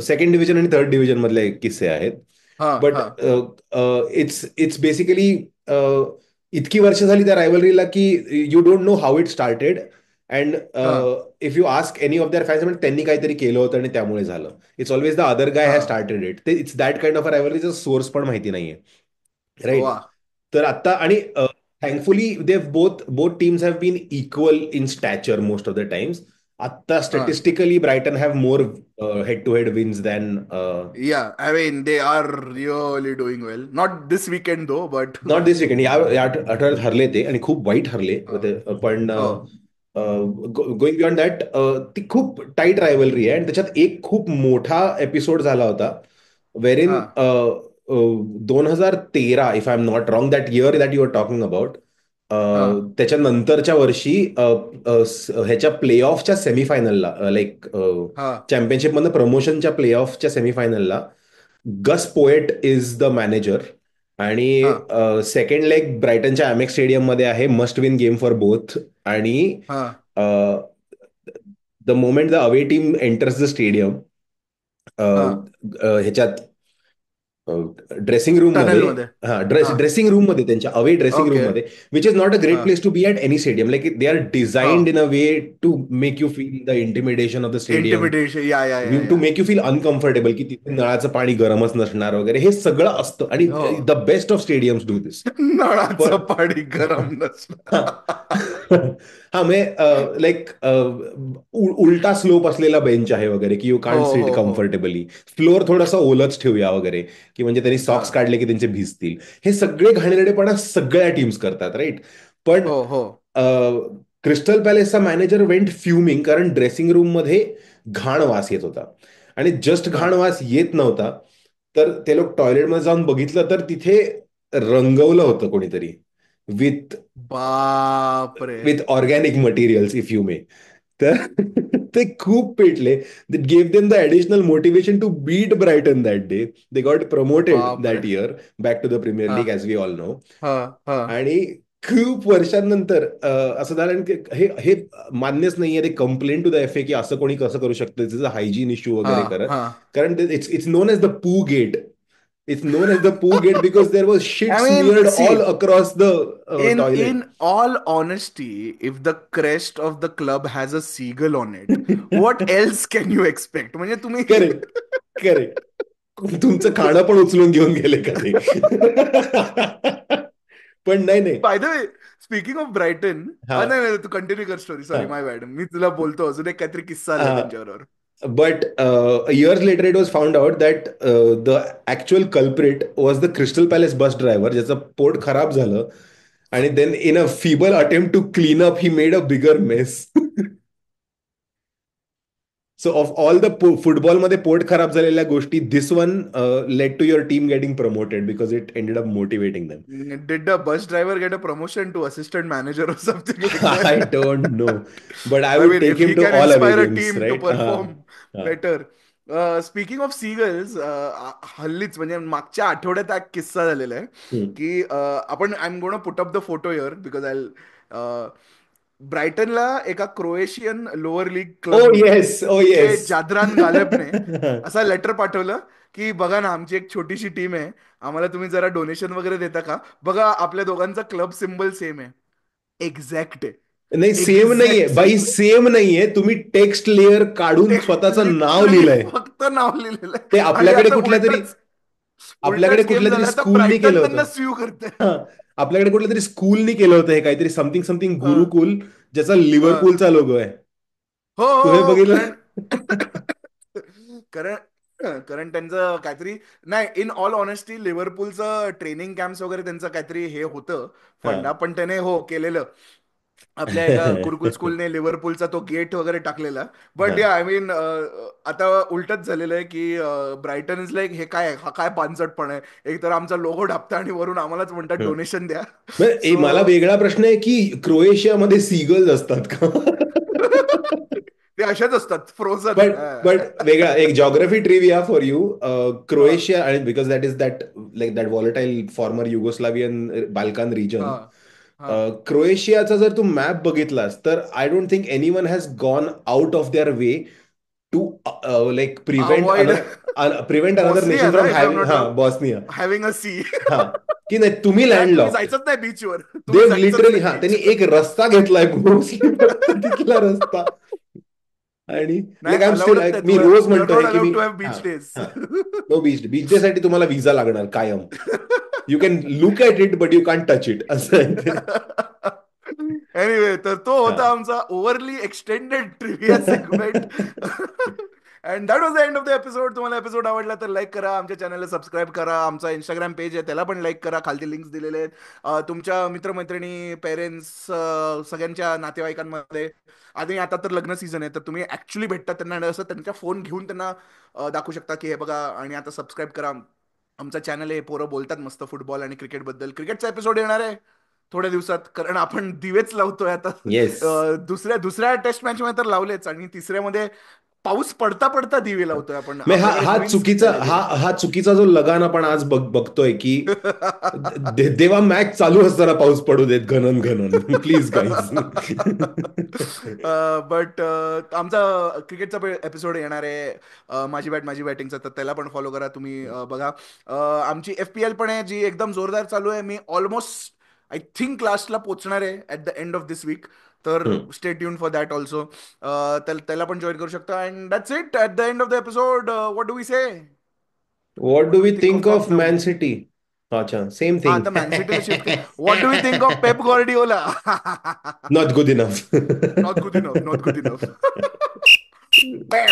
सेकंड डिव्हिजन आणि थर्ड डिव्हिजन मधले किस्से आहेत. हा बट हा इट्स इट्स बेसिकली इतकी वर्ष झाली त्या रायव्हलरीला की you don't know how it started. And हा if you ask any of their fans, त्यांनी काहीतरी केलं होतं आणि त्यामुळे झालं. It's always the other guy हा has started it. It's that kind of a रायव्हलरीचा सोर्स पण माहिती नाहीये, राईट? वा तर आता आणि thankfully they both both teams have been equal in stature most of the times. आत्ता हा statistically Brighton have more head to head wins than yeah I mean they are really doing well, not this weekend though but not this weekend. या आठवड्यात हरले ते आणि खूप वाईट हरले पण हो गोइंग बियॉन्ड दॅट, ती खूप टाईट रायव्हलरी आहे. आणि त्याच्यात एक खूप मोठा एपिसोड झाला होता वेर इन हा 2013, if I am not wrong, that year that you are talking about. हा त्याच्यानंतरच्या वर्षी ह्याच्या प्ले ऑफच्या सेमीफायनलला, लाईक हा चॅम्पियनशिपमधनं प्रमोशनच्या प्ले ऑफच्या सेमीफायनलला, Gus Poyet is the manager. आणि हा सेकंड लेग ब्रायटनच्या अमेक्स स्टेडियम मध्ये आहे, must win game for both. आणि हा the moment the away team enters the stadium, हा ह्याच्यात ड्रेसिंग रूम मध्ये, टनेल मध्ये. हा हा ड्रेसिंग रूम मध्ये, त्यांच्या अवे ड्रेसिंग रूम ओके. मध्ये, which is not a great हा place to be at any stadium. Like they are हो designed in a way to make you feel the intimidation of the stadium, intimidation. Yeah to yeah make you feel uncomfortable, की तिथे नळाचं पाणी गरमच नसणार वगैरे, हे सगळं असतं. आणि हो. The best of stadiums do this. नळाचं पण पाणी गरम हा नसलं. हा म्हणजे लाईक उलटा स्लोप असलेला बेंच आहे वगैरे, की यू हो कांट सीट हो हो कम्फर्टेबली. फ्लोअर थोडासा ओलच ठेवूया वगैरे, की म्हणजे त्यांनी हा सॉक्स काढले की त्यांचे भिजतील. हे सगळे घाणेरडेपणा सगळ्या टीम्स करतात, राईट? पण हो हो क्रिस्टल पॅलेसचा मॅनेजर वेंट फ्युमिंग, कारण ड्रेसिंग रूम मध्ये घाण वास येत होता. आणि जस्ट हा घाण वास येत नव्हता, तर ते लोक टॉयलेटमध्ये जाऊन बघितलं तर तिथे रंगवलं होतं कोणीतरी, विथ बापरे. With organic materials, if you may. तर ते खूप पेटले. That gave them the additional motivation to beat Brighton that day. They got promoted बापरे. That year back to the Premier हा League, as we all know. हा हा आणि खूप वर्षांनंतर असं झालं की हे हे मान्यच नाहीये. ते कंप्लेंट टू द FA की असं कोणी कसं करू शकतं, हायजीन इश्यू हा वगैरे करत. हा कारण it's it's known as the poo gate. It's known as the poo gate because there was shit I mean, smeared all see, across the in toilet. all honesty, if the crest of the club has a seagull on it, what else can you expect? म्हणजे तुम्ही correct, correct. तुमचं खाणं पण उचलून घेऊन गेले का ते? पण नाही, नाही. Bye the way, speaking of brighten, हा, नाही नाही, तू कंटिन्यू कर स्टोरी, हा, सॉरी माय बॅड, मी तुला बोलतो अजून एक काहीतरी किस्सा आलाय हा. त्यांच्याबरोबर. But years later, it was found out that the actual culprit was the Crystal Palace bus driver, ज्याचं पोट खराब झालं. आणि then in a feeble attempt to clean up, he made a bigger mess. So of all the फुटबॉलमध्ये पोट खराब झालेल्या गोष्टी, this one led to your team getting promoted because it ended up motivating them. Did the bus driver get a promotion to assistant manager or something like I that? don't know, but I I would mean, take if him he to can all away inspire a games, team to right? perform हा. better. Speaking of seagulls, हल्लीच म्हणजे मागच्या आठवड्यात एक किस्सा झालेला आहे हम्म. की आपण I am gonna put up the photo here because I ब्रायटनला एका क्रोएशियन लोअर लीग Oh क्लबने yes, oh चे yes. जाद्रान गालेबने असा लेटर पाठवलं की बघा ना, आमची एक छोटीशी टीम आहे, आम्हाला तुम्ही जरा डोनेशन वगैरे देता का? बघा आपल्या दोघांचा क्लब सिम्बल सेम आहे. एक्झॅक्ट आहे. नाही, सेम नाहीये एक्झॅक्ट भाई, सेम. सेम नाहीये. तुम्ही टेक्स्ट लेअर काढून स्वतःचं नाव लिटरली लिहिलंय. फक्त नाव लिहिलेलं ते आहे आणि आपल्याकडे आता कुठल्या तरी उलटच आपल्याकडे उलटच गेम कुठल्या तरी झाला, आता स्कूलनी केलं ब्रायटन त्यांना होतं. स्यू करते. हा, आपल्याकडे कुठल्या तरी स्कूलनी केलं होतं हे काहीतरी समथिंग समथिंग गुरुकुल, ज्याचा लिव्हरपूलचा लोगो आहे. हो हो तू हे हो, बघितलं? कारण कारण कारण त्यांचं काहीतरी, नाही, इन ऑल ऑनेस्टी लिव्हरपूलचं ट्रेनिंग कॅम्प्स वगैरे त्यांचं काहीतरी हे होतं हा. फंडा, पण त्याने हो केलेलं. आपल्या एका गुरुकुल स्कूलने लिव्हरपूलचा तो गेट वगैरे टाकलेला. हा. बट या आय मीन, आता उलटच झालेलं आहे की ब्रायटन इज लाईक, हे काय हा काय पानसटपण आहे, एक तर आमचा लोगो ढापता आणि वरून आम्हालाच म्हणतात हा. डोनेशन द्या. मला सो वेगळा प्रश्न आहे की क्रोएशियामध्ये सीगल्स असतात का? ते अशाच असतात फ्रोझन. बट बट वेगळा एक जॉग्राफी ट्रिविया फॉर यू. हा क्रोएशिया, आणि because that is that like that volatile former Yugoslavian Balkan हा रिजन. हा. क्रोएशियाचा जर तू मॅप बघितलास तर I don't think anyone has gone out of their way to like avoid prevent another Bosnia nation ना, from if I am having, not हा, wrong, Bosnia. Having a sea. हा, की नाही तुम्ही कारण तुम्ही लँडलॉक्ड. जायचंच नाही बीचवर, तुम्ही देव जायचंच लिटरली, नाही हा, त्यांनी एक बीचवर. रस्ता घेतलाय मोस्टली, फक्त तिथला रस्ता. आणि नाही, लाईक आय एम स्टील, अलाउडच नाही, मी रोज यू आर म्हणतोय नॉट की मी, अलाउड टू हॅव हा, बीच डेज. हा, नो बीच. बीच डे साठी तुम्हाला विजा लागणार कायम. You can look at it but you can touch it, असं आहे ते. एनिवे, तर तो हा. होता आमचा overly extended trivia segment. And that was the end of the episode. तुम्हाला एपिसोड आवडला तर लाईक करा, आमच्या चॅनलला सबस्क्राईब करा, आमचा इंस्टाग्राम पेज आहे त्याला पण लाईक करा, खालती लिंक्स दिलेले आहेत. तुमच्या मित्रमैत्रिणी, पेरेंट्स, सगळ्यांच्या नातेवाईकांमध्ये, आणि आता तर लग्न सीझन आहे, तर तुम्ही ऍक्च्युली भेटता त्यांना, असं त्यांच्या फोन घेऊन त्यांना दाखवू शकता की हे बघा, आणि आता सबस्क्राईब करा. आमचा चॅनल आहे, पोरं बोलतात मस्त फुटबॉल आणि क्रिकेट बद्दल. क्रिकेटचा एपिसोड येणार आहे थोड्या दिवसात, कारण आपण दिवेच लावतोय आता. येस. दुसऱ्या दुसऱ्या टेस्ट मॅच मध्ये तर लावलेच, आणि तिसऱ्यामध्ये पाऊस पडता पडता दिवे लावतोय आपण. मग हा आपल्याकडे हा नवीन स्किल चुकीचा आलेली हा आहे. हा चुकीचा जो लगान आपण आज बघतोय की देवा मॅच चालू असताना पाऊस पडू देत घनन घनन, प्लीज गाईज. बट आमचा क्रिकेटचा एपिसोड येणार आहे, माझी बॅट माझी बॅटिंगचा, तर त्याला पण फॉलो करा तुम्ही. बघा, आमची FPL पण आहे जी एकदम जोरदार चालू आहे. मी ऑलमोस्ट आय थिंक लास्टला पोहोचणार आहे at the end of this week, तर stay tune for that also. त्याला पण जॉईन करू शकता. And that's it at the end of the episode. What do we say? What what do do we we think of think of Tottenham? Man city? अच्छा, same हा, thing. आता man सिटीला shift. What do we think of Pep Guardiola? Not good enough. Not good enough, not good enough. Bam!